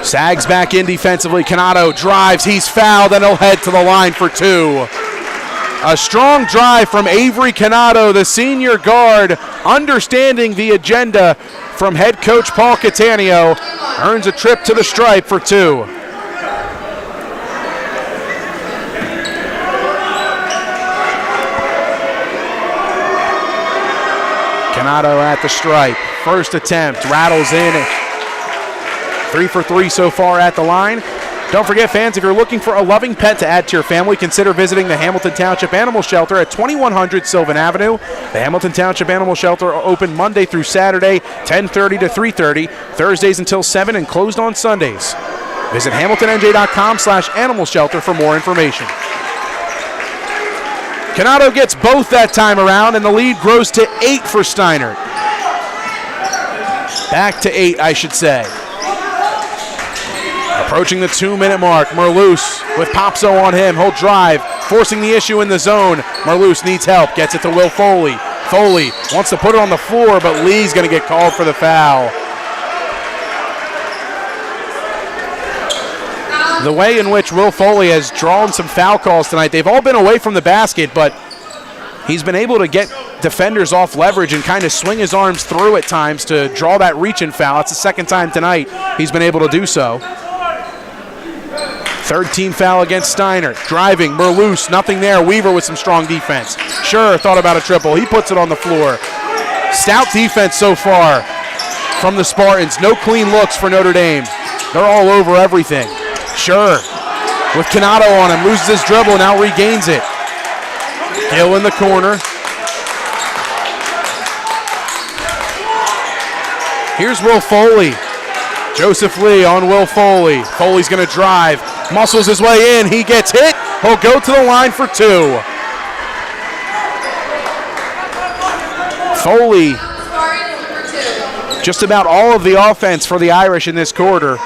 sags back in defensively. Canato drives. He's fouled and he'll head to the line for 2. A strong drive from Avery Canato, the senior guard, understanding the agenda from head coach Paul Catania, earns a trip to the stripe for 2. Canato at the stripe. First attempt, rattles in. 3 for 3 so far at the line. Don't forget, fans, if you're looking for a loving pet to add to your family, consider visiting the Hamilton Township Animal Shelter at 2100 Sylvan Avenue. The Hamilton Township Animal Shelter are open Monday through Saturday, 10:30 to 3:30, Thursdays until 7, and closed on Sundays. Visit hamiltonnj.com/animal shelter for more information. Canato gets both that time around, and the lead grows to 8 for Steinert. Back to 8, I should say. Approaching the 2-minute mark, Merloose with Popso on him. He'll drive, forcing the issue in the zone. Merloose needs help, gets it to Will Foley. Foley wants to put it on the floor, but Lee's going to get called for the foul. The way in which Will Foley has drawn some foul calls tonight, they've all been away from the basket, but he's been able to get defenders off leverage and kind of swing his arms through at times to draw that reach-in foul. It's the second time tonight he's been able to do so. Third team foul against Steinert. Driving, Merloose, nothing there. Weaver with some strong defense. Sure, thought about a triple. He puts it on the floor. Stout defense so far from the Spartans. No clean looks for Notre Dame. They're all over everything. Sure. With Canato on him, loses his dribble, now regains it. Gill in the corner. Here's Will Foley. Joseph Lee on Will Foley. Foley's going to drive, muscles his way in. He gets hit. He'll go to the line for two. Foley, just about all of the offense for the Irish in this quarter.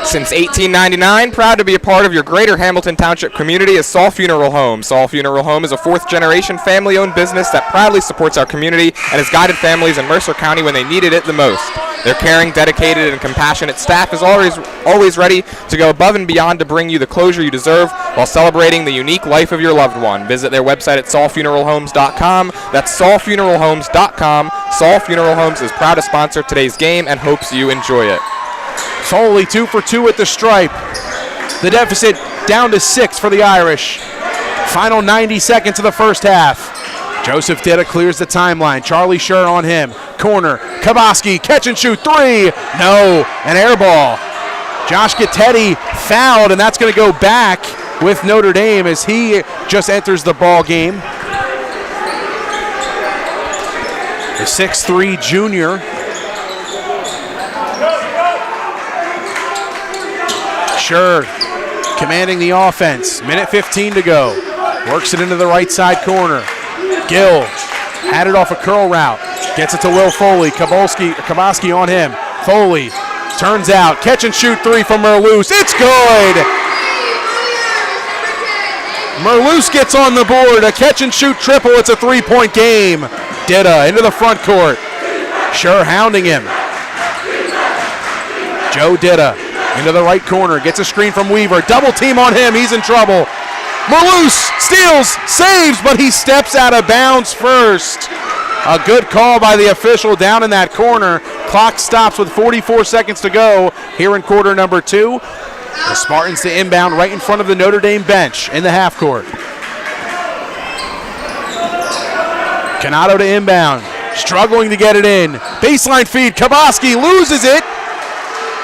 Since 1899, proud to be a part of your greater Hamilton Township community is Saul Funeral Home. Saul Funeral Home is a fourth-generation family-owned business that proudly supports our community and has guided families in Mercer County when they needed it the most. Their caring, dedicated, and compassionate staff is always ready to go above and beyond to bring you the closure you deserve while celebrating the unique life of your loved one. Visit their website at saulfuneralhomes.com. That's saulfuneralhomes.com. Saul Funeral Homes is proud to sponsor today's game and hopes you enjoy it. Foley 2 for 2 at the stripe. The deficit down to 6 for the Irish. Final 90 seconds of the first half. Joseph Ditta clears the timeline. Charlie Scher on him. Corner. Kaboski, catch and shoot 3. No, an air ball. Josh Gattetti fouled, and that's going to go back with Notre Dame as he just enters the ball game. The 6'3 junior. Sure, commanding the offense. Minute 15 to go. Works it into the right side corner. Gill had it off a curl route. Gets it to Will Foley. Kaboski on him. Foley turns out. Catch and shoot 3 from Merloose. It's good! Merloose gets on the board. A catch and shoot triple. It's a 3-point game. Ditta into the front court. Sure hounding him. Joe Ditta into the right corner, gets a screen from Weaver. Double team on him, he's in trouble. Merloose steals, saves, but he steps out of bounds first. A good call by the official down in that corner. Clock stops with 44 seconds to go here in quarter number 2. The Spartans to inbound right in front of the Notre Dame bench in the half court. Canato to inbound, struggling to get it in. Baseline feed, Kaboski loses it.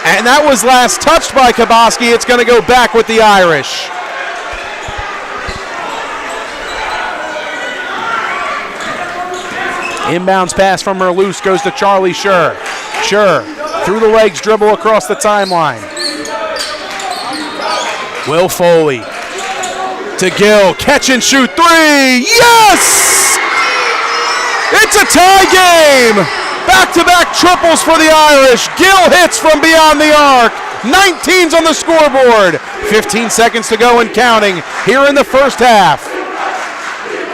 And that was last touched by Kaboski. It's going to go back with the Irish. Inbounds pass from Merloose goes to Charlie Scher. Scher through the legs, dribble across the timeline. Will Foley to Gill. Catch and shoot 3. Yes! It's a tie game. Back-to-back triples for the Irish. Gill hits from beyond the arc. 19's on the scoreboard. 15 seconds to go and counting here in the first half.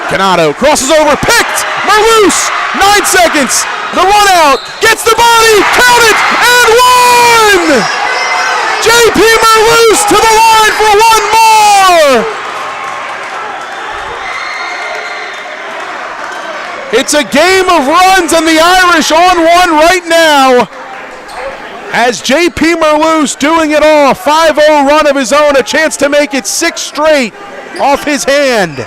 Canato crosses over, picked. Merloose, 9 seconds. The run out, gets the body, count it, and one! J.P. Merloose to the line for one more! It's a game of runs, and the Irish on one right now. As J.P. Merloose doing it all, 5-0 run of his own, a chance to make it 6 straight off his hand.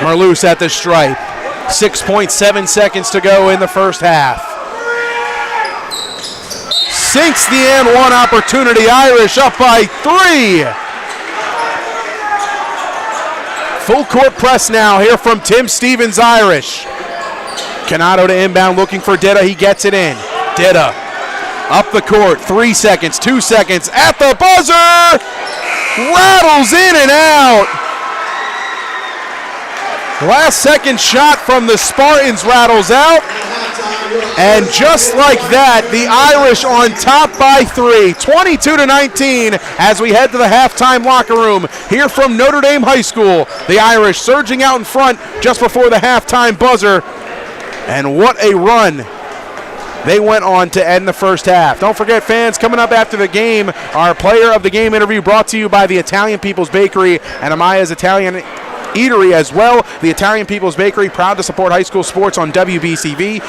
Merloose at the stripe. 6.7 seconds to go in the first half. Sinks the and one opportunity. Irish up by 3. Full court press now here from Tim Stevens Irish. Canato to inbound looking for Ditta. He gets it in. Ditta up the court. 3 seconds, 2 seconds at the buzzer. Rattles in and out. Last second shot from the Spartans rattles out. And just like that, the Irish on top by 3, 22-19 as we head to the halftime locker room here from Notre Dame High School. The Irish surging out in front just before the halftime buzzer. And what a run they went on to end the first half. Don't forget, fans, coming up after the game, our player of the game interview brought to you by the Italian People's Bakery and Amaya's Italian Eatery as well. The Italian People's Bakery, proud to support high school sports on WBCV.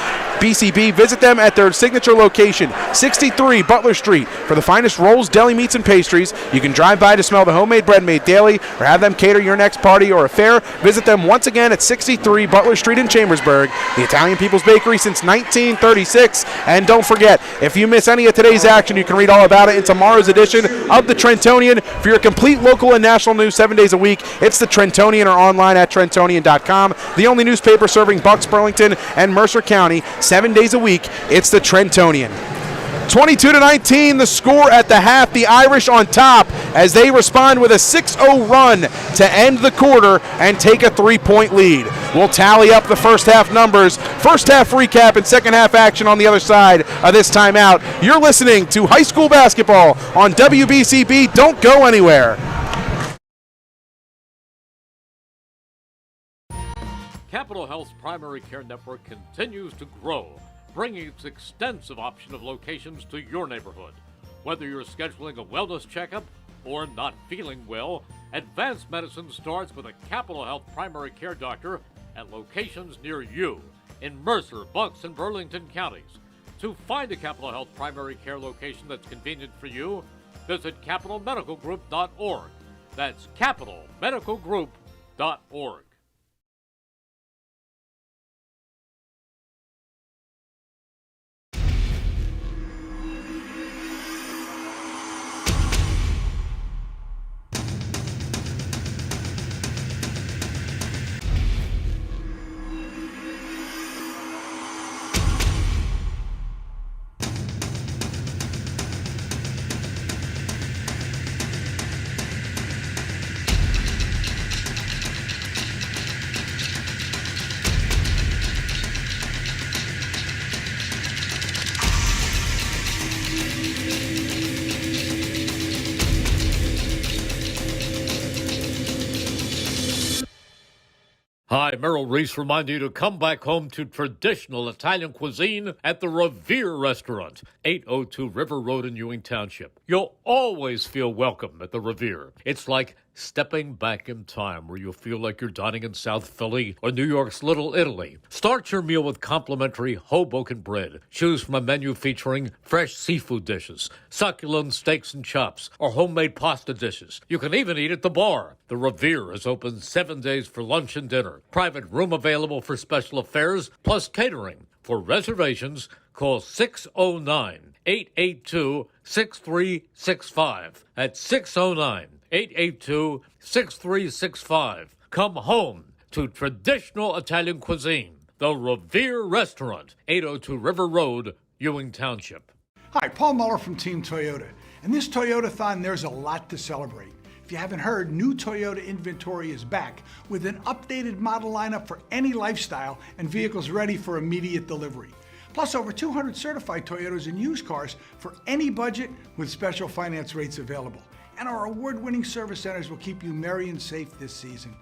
WBCB. Visit them at their signature location, 63 Butler Street, for the finest rolls, deli meats, and pastries. You can drive by to smell the homemade bread made daily or have them cater your next party or affair. Visit them once again at 63 Butler Street in Chambersburg, the Italian People's Bakery since 1936. And don't forget, if you miss any of today's action, you can read all about it in tomorrow's edition of the Trentonian. For your complete local and national news 7 days a week, it's the Trentonian or online at Trentonian.com. The only newspaper serving Bucks, Burlington, and Mercer County 7 days a week, it's the Trentonian. 22-19, the score at the half. The Irish on top as they respond with a 6-0 run to end the quarter and take a 3-point lead. We'll tally up the first half numbers, first half recap, and second half action on the other side of this timeout. You're listening to high school basketball on WBCB. Don't go anywhere. Capital Health's primary care network continues to grow, bringing its extensive option of locations to your neighborhood. Whether you're scheduling a wellness checkup or not feeling well, advanced medicine starts with a Capital Health primary care doctor at locations near you in Mercer, Bucks, and Burlington counties. To find a Capital Health primary care location that's convenient for you, visit capitalmedicalgroup.org. That's capitalmedicalgroup.org. Hi, Merrill Reese reminding you to come back home to traditional Italian cuisine at the Revere Restaurant, 802 River Road in Ewing Township. You'll always feel welcome at the Revere. It's like stepping back in time where you'll feel like you're dining in South Philly or New York's Little Italy. Start your meal with complimentary Hoboken bread. Choose from a menu featuring fresh seafood dishes, succulent steaks and chops, or homemade pasta dishes. You can even eat at the bar. The Revere is open 7 days for lunch and dinner. Private room available for special affairs, plus catering. For reservations, call 609-882-6365. That's 609-882-6365. Come home to traditional Italian cuisine. The Revere Restaurant, 802 River Road, Ewing Township. Hi, Paul Muller from Team Toyota. And this Toyota-thon, there's a lot to celebrate. If you haven't heard, new Toyota inventory is back with an updated model lineup for any lifestyle and vehicles ready for immediate delivery. Plus over 200 certified Toyotas and used cars for any budget with special finance rates available. And our award-winning service centers will keep you merry and safe this season.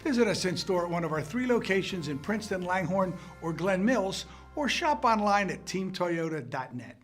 Visit us in store at one of our 3 locations in Princeton, Langhorne, or Glen Mills, or shop online at teamtoyota.net.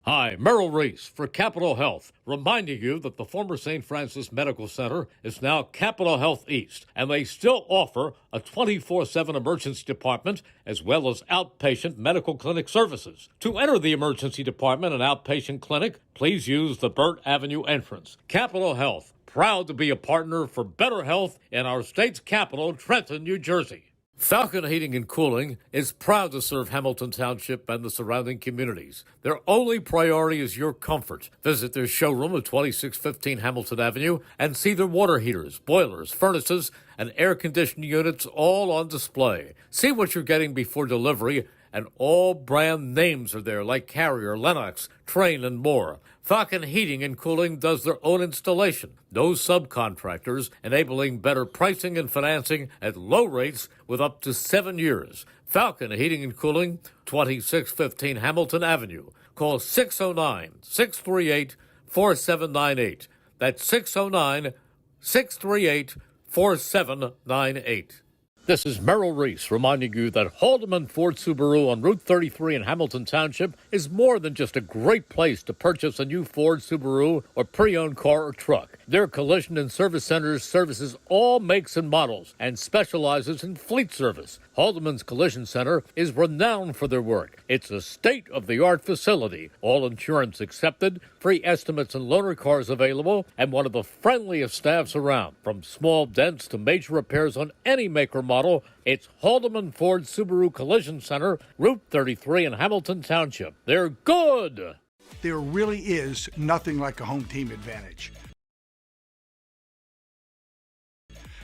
Hi, Merrill Reese for Capital Health, reminding you that the former St. Francis Medical Center is now Capital Health East, and they still offer a 24/7 emergency department as well as outpatient medical clinic services. To enter the emergency department and outpatient clinic, please use the Burt Avenue entrance. Capital Health, proud to be a partner for better health in our state's capital, Trenton, New Jersey. Falcon Heating and Cooling is proud to serve Hamilton Township and the surrounding communities. Their only priority is your comfort. Visit their showroom at 2615 Hamilton Avenue and see their water heaters, boilers, furnaces, and air conditioning units all on display. See what you're getting before delivery, and all brand names are there like Carrier, Lennox, Trane, and more. Falcon Heating and Cooling does their own installation. No subcontractors, enabling better pricing and financing at low rates with up to 7 years. Falcon Heating and Cooling, 2615 Hamilton Avenue. Call 609-638-4798. That's 609-638-4798. This is Merrill Reese reminding you that Haldeman Ford Subaru on Route 33 in Hamilton Township is more than just a great place to purchase a new Ford, Subaru, or pre-owned car or truck. Their collision and service centers services all makes and models and specializes in fleet service. Haldeman's Collision Center is renowned for their work. It's a state-of-the-art facility, all insurance accepted, free estimates and loaner cars available, and one of the friendliest staffs around. From small dents to major repairs on any make or model, it's Haldeman Ford Subaru Collision Center, Route 33 in Hamilton Township. They're good! There really is nothing like a home team advantage.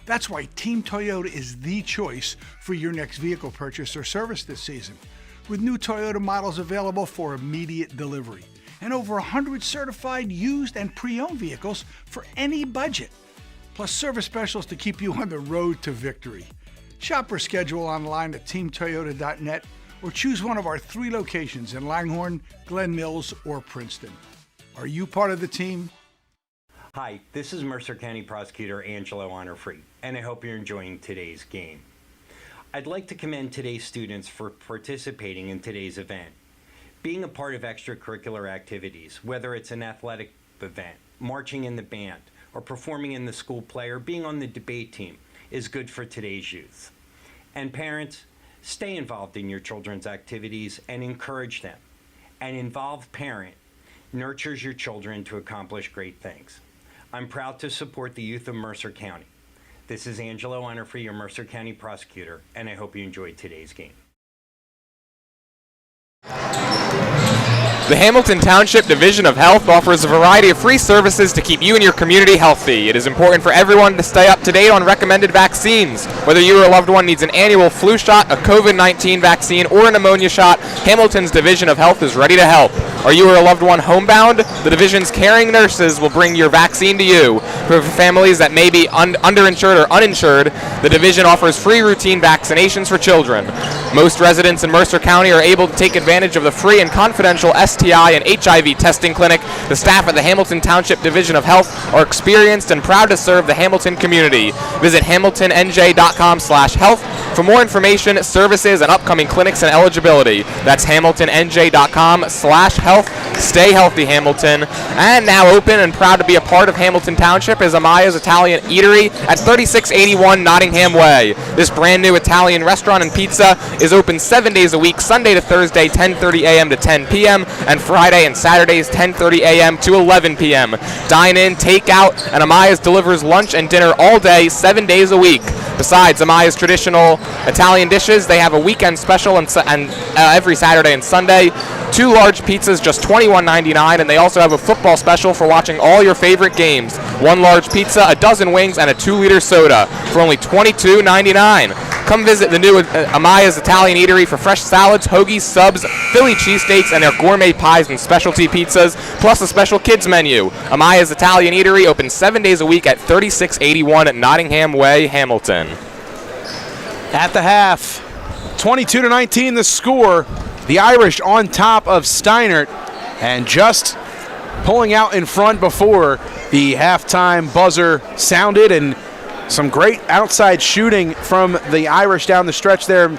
That's why Team Toyota is the choice for your next vehicle purchase or service this season. With new Toyota models available for immediate delivery and over 100 certified used and pre-owned vehicles for any budget. Plus service specials to keep you on the road to victory. Shop or schedule online at teamtoyota.net or choose one of our 3 locations in Langhorne, Glen Mills, or Princeton. Are you part of the team? Hi, this is Mercer County Prosecutor Angelo Honorfree, and I hope you're enjoying today's game. I'd like to commend today's students for participating in today's event. Being a part of extracurricular activities, whether it's an athletic event, marching in the band, or performing in the school play, or being on the debate team, is good for today's youth. And parents, stay involved in your children's activities and encourage them. An involved parent nurtures your children to accomplish great things. I'm proud to support the youth of Mercer County. This is Angelo Honorfree, your Mercer County Prosecutor, and I hope you enjoyed today's game. The Hamilton Township Division of Health offers a variety of free services to keep you and your community healthy. It is important for everyone to stay up to date on recommended vaccines. Whether you or a loved one needs an annual flu shot, a COVID-19 vaccine, or a pneumonia shot, Hamilton's Division of Health is ready to help. Are you or a loved one homebound? The division's caring nurses will bring your vaccine to you. For families that may be underinsured or uninsured, the division offers free routine vaccinations for children. Most residents in Mercer County are able to take advantage of the free and confidential STI and HIV testing clinic. The staff at the Hamilton Township Division of Health are experienced and proud to serve the Hamilton community. Visit hamiltonnj.com/health for more information, services, and upcoming clinics and eligibility. That's hamiltonnj.com/health. Stay healthy, Hamilton. And now open and proud to be a part of Hamilton Township is Amaya's Italian Eatery at 3681 Nottingham Way. This brand new Italian restaurant and pizza is open 7 days a week, Sunday to Thursday, 10:30 a.m. to 10 p.m., and Friday and Saturdays, 10:30 a.m. to 11 p.m. Dine in, take out, and Amaya's delivers lunch and dinner all day, 7 days a week. Besides Amaya's traditional Italian dishes, they have a weekend special and every Saturday and Sunday. 2 large pizzas, just $21.99, and they also have a football special for watching all your favorite games. 1 large pizza, a dozen wings, and a 2-liter soda for only $22.99. Come visit the new Amaya's Italian Eatery for fresh salads, hoagies, subs, Philly cheesesteaks, and their gourmet pies and specialty pizzas, plus a special kids menu. Amaya's Italian Eatery opens 7 days a week at 3681 Nottingham Way, Hamilton. At the half, 22-19 the score. The Irish on top of Steinert, and just pulling out in front before the halftime buzzer sounded, and some great outside shooting from the Irish down the stretch there,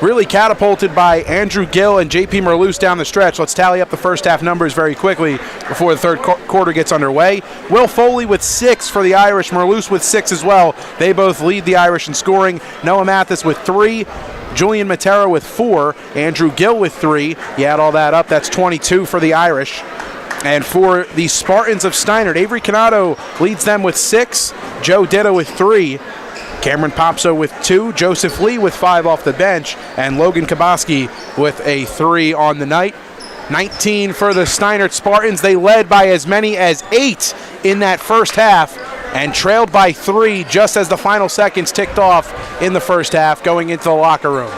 really catapulted by Andrew Gill and J.P. Merloose down the stretch. Let's tally up the first half numbers very quickly before the third quarter gets underway. Will Foley with 6 for the Irish, Merloose with 6 as well. They both lead the Irish in scoring. Noah Mathis with 3. Julian Matera with 4, Andrew Gill with 3. You add all that up, that's 22 for the Irish. And for the Spartans of Steinert, Avery Canato leads them with 6, Joe Ditta with 3, Cameron Popso with 2, Joseph Lee with 5 off the bench, and Logan Kaboski with a 3 on the night. 19 for the Steinert Spartans. They led by as many as 8 in that first half, and trailed by 3 just as the final seconds ticked off in the first half going into the locker room.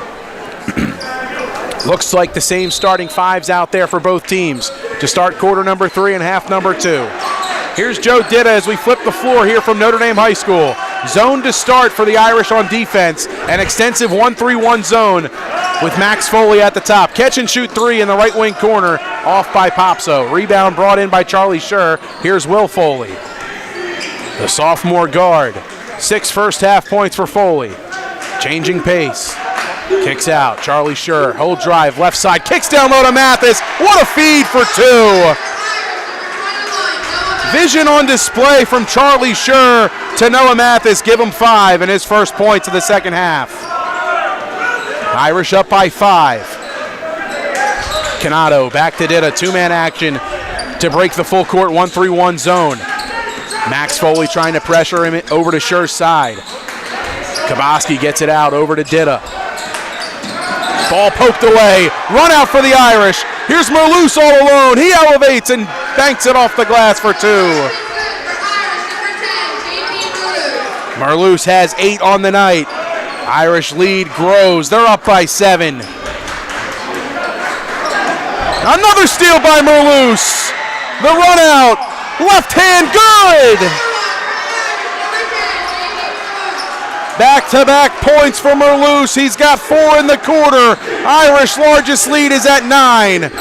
Looks like the same starting 5s out there for both teams to start quarter number 3 and half number 2. Here's Joe Ditta as we flip the floor here from Notre Dame High School. Zone to start for the Irish on defense, an extensive 1-3-1 zone with Max Foley at the top. Catch and shoot 3 in the right wing corner, off by Popso. Rebound brought in by Charlie Scher. Here's Will Foley, the sophomore guard. 6 first half points for Foley. Changing pace. Kicks out. Charlie Scher. Hold drive. Left side. Kicks down low to Mathis. What a feed for 2. Vision on display from Charlie Scher to Noah Mathis. Give him 5 in his first points of the second half. Irish up by 5. Canado back to Ditta. 2-man action to break the full court 1-3-1 zone. Max Foley trying to pressure him over to Scher's side. Kaboski gets it out over to Ditta. Ball poked away. Run out for the Irish. Here's Merloose all alone. He elevates and banks it off the glass for 2. Merloose has 8 on the night. Irish lead grows. They're up by 7. Another steal by Merloose. The run out. Left hand good. Back-to-back points for Merloose. He's got 4 in the quarter. Irish largest lead is at 9.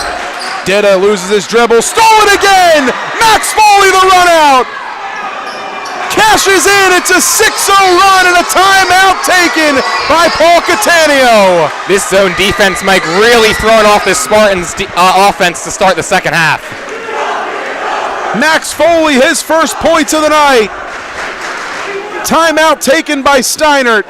Ditta loses his dribble. Stolen again. Max Foley the run out. Cashes in. It's a 6-0 run and a timeout taken by Paul Cattaneo. This zone defense, Mike, really throwing off this Spartans offense to start the second half. Max Foley, his first points of the night. Timeout taken by Steinert.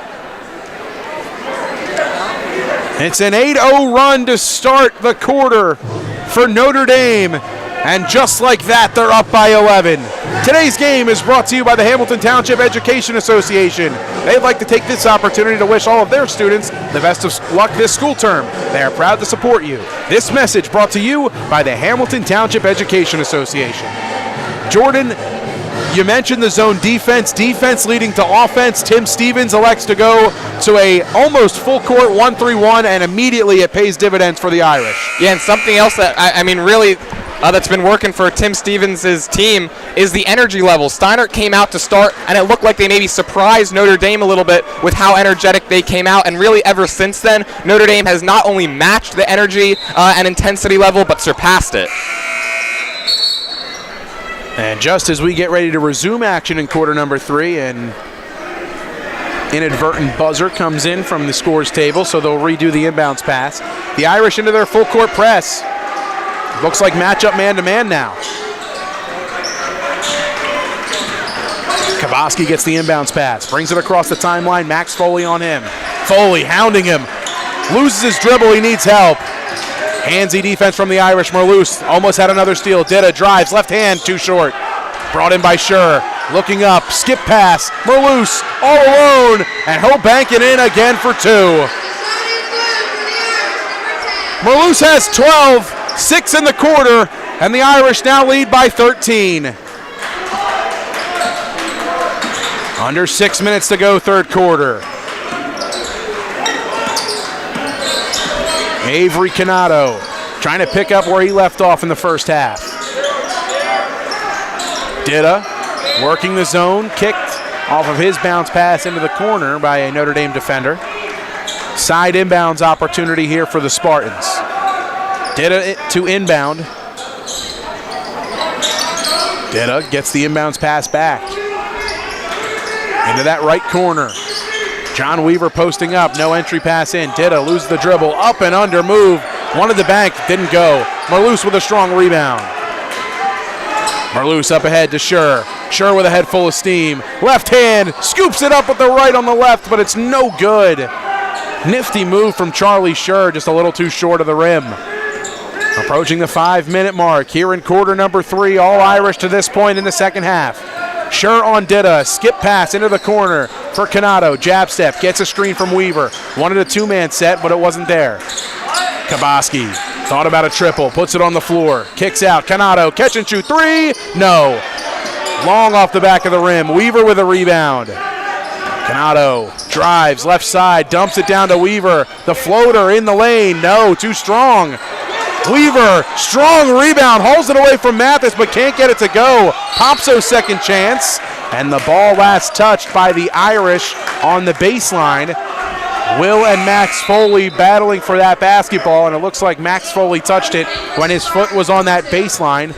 It's an 8-0 run to start the quarter for Notre Dame. And just like that, they're up by 11. Today's game is brought to you by the Hamilton Township Education Association. They'd like to take this opportunity to wish all of their students the best of luck this school term. They are proud to support you. This message brought to you by the Hamilton Township Education Association. Jordan, you mentioned the zone defense leading to offense. Tim Stevens elects to go to a almost full court 1-3-1, and immediately it pays dividends for the Irish. Yeah, and something else that, really that's been working for Tim Stevens' team is the energy level. Steinert came out to start, and it looked like they maybe surprised Notre Dame a little bit with how energetic they came out, and really ever since then, Notre Dame has not only matched the energy and intensity level, but surpassed it. And just as we get ready to resume action in quarter number 3, an inadvertent buzzer comes in from the scores table, so they'll redo the inbounds pass. The Irish into their full court press. Looks like matchup man-to-man now. Kaboski gets the inbounds pass, brings it across the timeline. Max Foley on him. Foley hounding him. Loses his dribble, he needs help. Handsy defense from the Irish. Merloose almost had another steal. Ditta drives, left hand, too short. Brought in by Scher. Looking up, skip pass. Merloose all alone, and he'll bank it in again for 2. Merloose has 12, 6 in the quarter, and the Irish now lead by 13. Under 6 minutes to go, third quarter. Avery Canado trying to pick up where he left off in the first half. Ditta working the zone, kicked off of his bounce pass into the corner by a Notre Dame defender. Side inbounds opportunity here for the Spartans. Ditta to inbound. Ditta gets the inbounds pass back. Into that right corner. John Weaver posting up, no entry pass in. Ditta loses the dribble, up and under move. Wanted the bank, didn't go. Merloose with a strong rebound. Merloose up ahead to Scher. Scher with a head full of steam. Left hand, scoops it up with the right on the left, but it's no good. Nifty move from Charlie Scher, just a little too short of the rim. Approaching the 5-minute mark here in quarter number 3, all Irish to this point in the second half. Scher on Ditta, skip pass into the corner for Canado. Jab step, gets a screen from Weaver. Wanted a 2-man set, but it wasn't there. Kaboski thought about a triple, puts it on the floor, kicks out. Canado, catch and shoot 3, no. Long off the back of the rim. Weaver with a rebound. Canado drives left side, dumps it down to Weaver. The floater in the lane, no, too strong. Weaver, strong rebound, hauls it away from Mathis, but can't get it to go. Popso's second chance, and the ball last touched by the Irish on the baseline. Will and Max Foley battling for that basketball, and it looks like Max Foley touched it when his foot was on that baseline.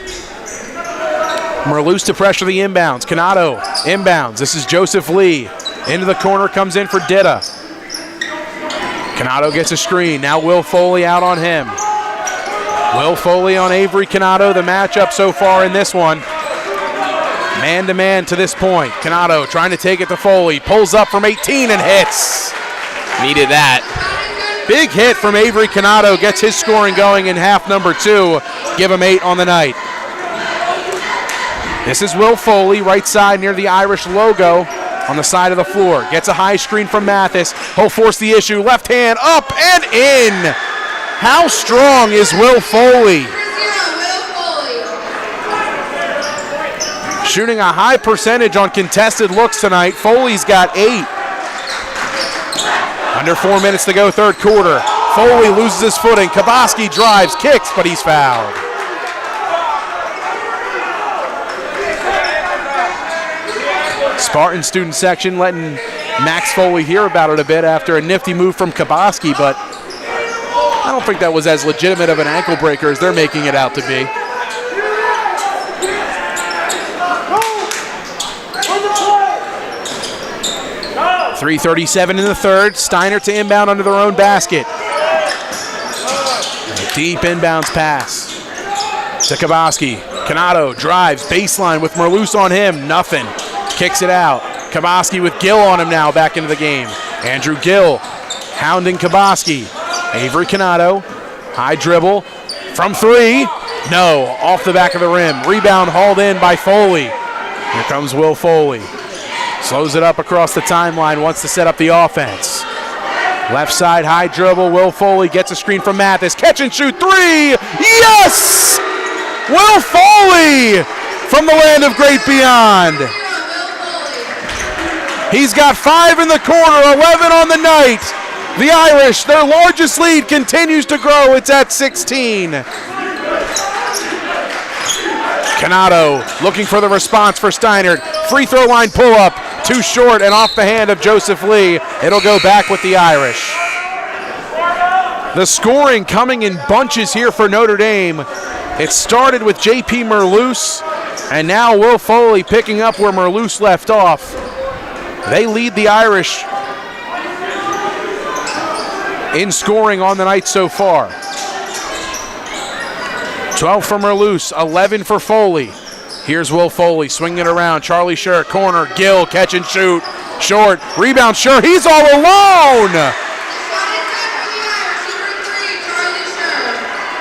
Merloose to pressure the inbounds. Canado inbounds. This is Joseph Lee. Into the corner comes in for Ditta. Canado gets a screen. Now Will Foley out on him. Will Foley on Avery Canado, the matchup so far in this one. Man-to-man to this point. Canado trying to take it to Foley. Pulls up from 18 and hits. Needed that. Big hit from Avery Canado. Gets his scoring going in half number 2. Give him 8 on the night. This is Will Foley, right side near the Irish logo on the side of the floor. Gets a high screen from Mathis. He'll force the issue. Left hand up and in. How strong is Will Foley? Shooting a high percentage on contested looks tonight. Foley's got 8. Under 4 minutes to go, third quarter. Foley loses his footing. Kaboski drives, kicks, but he's fouled. Spartan student section letting Max Foley hear about it a bit after a nifty move from Kaboski, but I don't think that was as legitimate of an ankle breaker as they're making it out to be. .337 in the third. Steinert to inbound under their own basket. Deep inbounds pass to Kaboski. Canado drives, baseline with Merloose on him. Nothing. Kicks it out. Kaboski with Gill on him now back into the game. Andrew Gill hounding Kaboski. Avery Canado, high dribble from 3. No, off the back of the rim. Rebound hauled in by Foley. Here comes Will Foley. Slows it up across the timeline, wants to set up the offense. Left side, high dribble. Will Foley gets a screen from Mathis. Catch and shoot 3. Yes! Will Foley from the land of great beyond. He's got 5 in the quarter, 11 on the night. The Irish, their largest lead, continues to grow. It's at 16. Canado looking for the response for Steinert. Free throw line pull-up. Too short and off the hand of Joseph Lee. It'll go back with the Irish. The scoring coming in bunches here for Notre Dame. It started with J.P. Merloose, and now Will Foley picking up where Merloose left off. They lead the Irish in scoring on the night so far. 12 for Merloose, 11 for Foley. Here's Will Foley swinging it around. Charlie Scher, corner, Gill, catch and shoot. Short, rebound, Scher, he's all alone!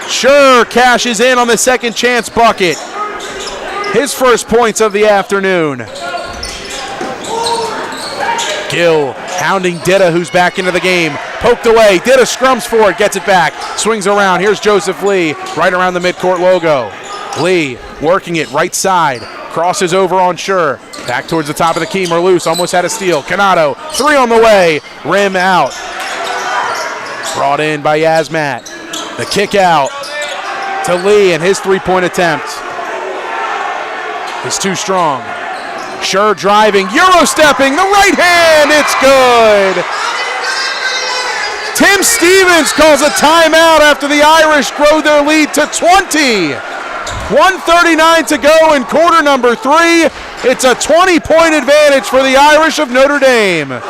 Scher cashes in on the second chance bucket. His first points of the afternoon. Gill hounding Ditta, who's back into the game. Poked away. Ditta scrums for it, gets it back. Swings around. Here's Joseph Lee right around the midcourt logo. Lee working it right side. Crosses over on Scher. Back towards the top of the key. Merloose almost had a steal. Canado, 3 on the way. Rim out. Brought in by Yazmat. The kick out to Lee, and his three-point attempt is too strong. Scher driving, Euro-stepping, the right hand, it's good! Tim Stevens calls a timeout after the Irish grow their lead to 20. 1:39 to go in quarter number 3. It's a 20-point advantage for the Irish of Notre Dame.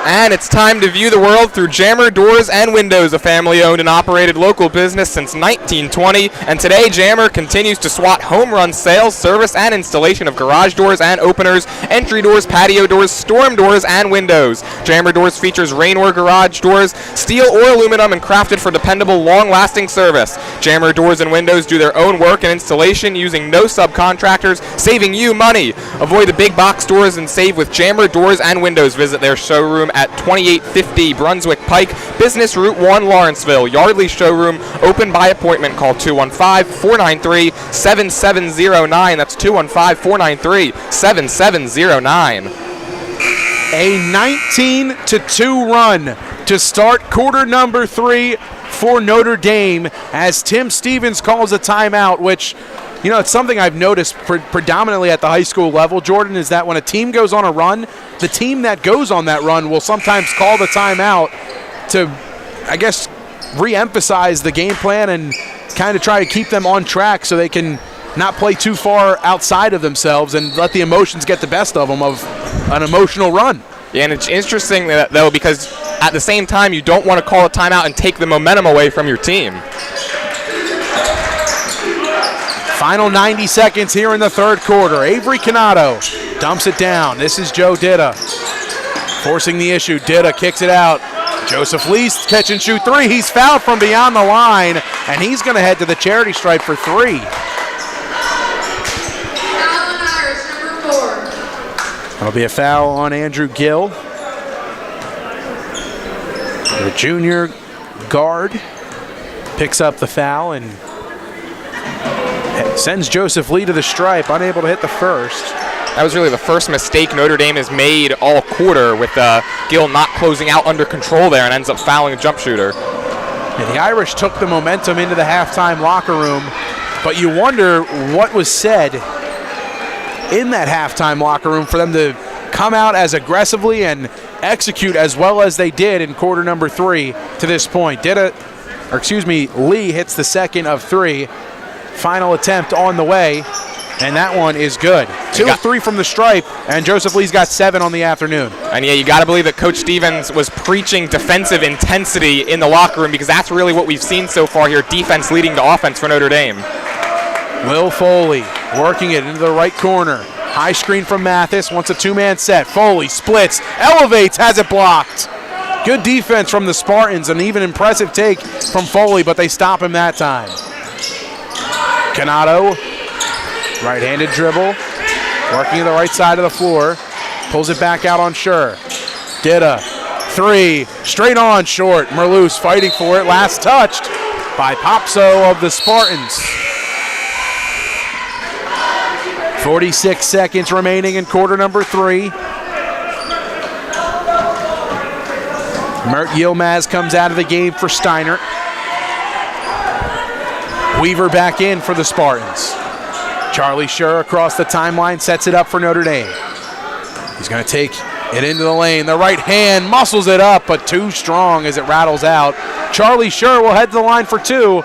And it's time to view the world through Jammer Doors and Windows, a family-owned and operated local business since 1920. And today, Jammer continues to swat home run sales, service, and installation of garage doors and openers, entry doors, patio doors, storm doors, and windows. Jammer Doors features rain or garage doors, steel or aluminum, and crafted for dependable, long-lasting service. Jammer Doors and Windows do their own work and installation using no subcontractors, saving you money. Avoid the big box stores and save with Jammer Doors and Windows. Visit their showroom at 2850 Brunswick Pike, Business Route 1, Lawrenceville. Yardley Showroom, open by appointment. Call 215-493-7709. That's 215-493-7709. A 19-2 run to start quarter number 3 for Notre Dame as Tim Stevens calls a timeout, which, you know, it's something I've noticed predominantly at the high school level, Jordan, is that when a team goes on a run, the team that goes on that run will sometimes call the timeout to, I guess, re-emphasize the game plan and kind of try to keep them on track so they can not play too far outside of themselves and let the emotions get the best of them of an emotional run. Yeah, and it's interesting that, though, because at the same time, you don't want to call a timeout and take the momentum away from your team. Final 90 seconds here in the third quarter. Avery Canato dumps it down. This is Joe Ditta forcing the issue. Ditta kicks it out. Joseph Least catch and shoot three. He's fouled from beyond the line, and he's going to head to the charity stripe for three. Foul on Irish, number 4. That'll be a foul on Andrew Gill. The junior guard picks up the foul and sends Joseph Lee to the stripe, unable to hit the first. That was really the first mistake Notre Dame has made all quarter, with Gill not closing out under control there and ends up fouling a jump shooter. And the Irish took the momentum into the halftime locker room, but you wonder what was said in that halftime locker room for them to come out as aggressively and execute as well as they did in quarter number 3 to this point. Lee hits the second of 3. Final attempt on the way, and that one is good. 2 of 3 from the stripe, and Joseph Lee's got 7 on the afternoon. And yeah, you got to believe that Coach Stevens was preaching defensive intensity in the locker room, because that's really what we've seen so far here, defense leading to offense for Notre Dame. Will Foley working it into the right corner. High screen from Mathis, wants a two-man set. Foley splits, elevates, has it blocked. Good defense from the Spartans, an even impressive take from Foley, but they stop him that time. Canato, right-handed dribble, working to the right side of the floor, pulls it back out on Schur. Ditta, 3, straight on, short. Merloose fighting for it, last touched by Popso of the Spartans. 46 seconds remaining in quarter number 3. Mert Yilmaz comes out of the game for Steinert. Weaver back in for the Spartans. Charlie Schur across the timeline sets it up for Notre Dame. He's going to take it into the lane. The right hand muscles it up, but too strong as it rattles out. Charlie Schur will head to the line for 2.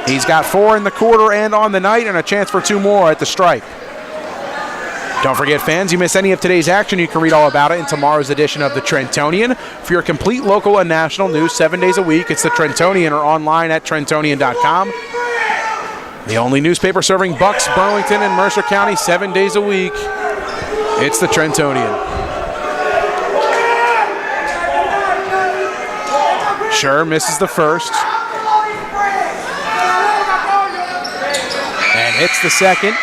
He's got 4 in the quarter and on the night, and a chance for 2 more at the stripe. Don't forget, fans, you miss any of today's action, you can read all about it in tomorrow's edition of the Trentonian. For your complete local and national news 7 days a week, it's the Trentonian, or online at trentonian.com. The only newspaper serving Bucks, Burlington, and Mercer County 7 days a week. It's the Trentonian. Schur misses the first. And hits the second.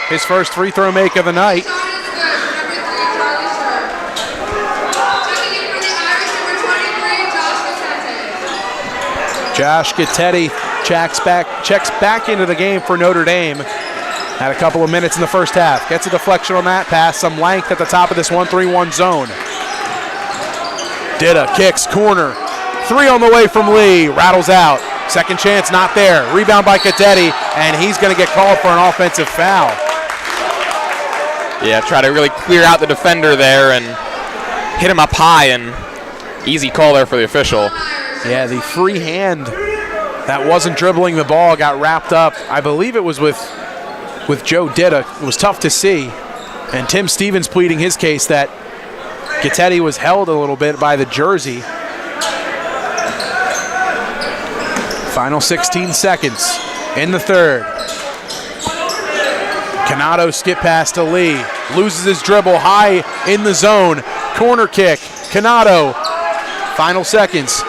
His first free throw make of the night. Josh Gattetti checks back into the game for Notre Dame. Had a couple of minutes in the first half. Gets a deflection on that pass. Some length at the top of this 1-3-1 zone. Ditta kicks, corner. 3 on the way from Lee. Rattles out. Second chance not there. Rebound by Gattetti, and he's going to get called for an offensive foul. Yeah, try to really clear out the defender there and hit him up high, and easy call there for the official. Yeah, the free hand that wasn't dribbling the ball got wrapped up. I believe it was with Joe Ditta. It was tough to see. And Tim Stevens pleading his case that Gattetti was held a little bit by the jersey. Final 16 seconds in the third. Canato skip pass to Lee. Loses his dribble high in the zone. Corner kick. Canato. Final seconds.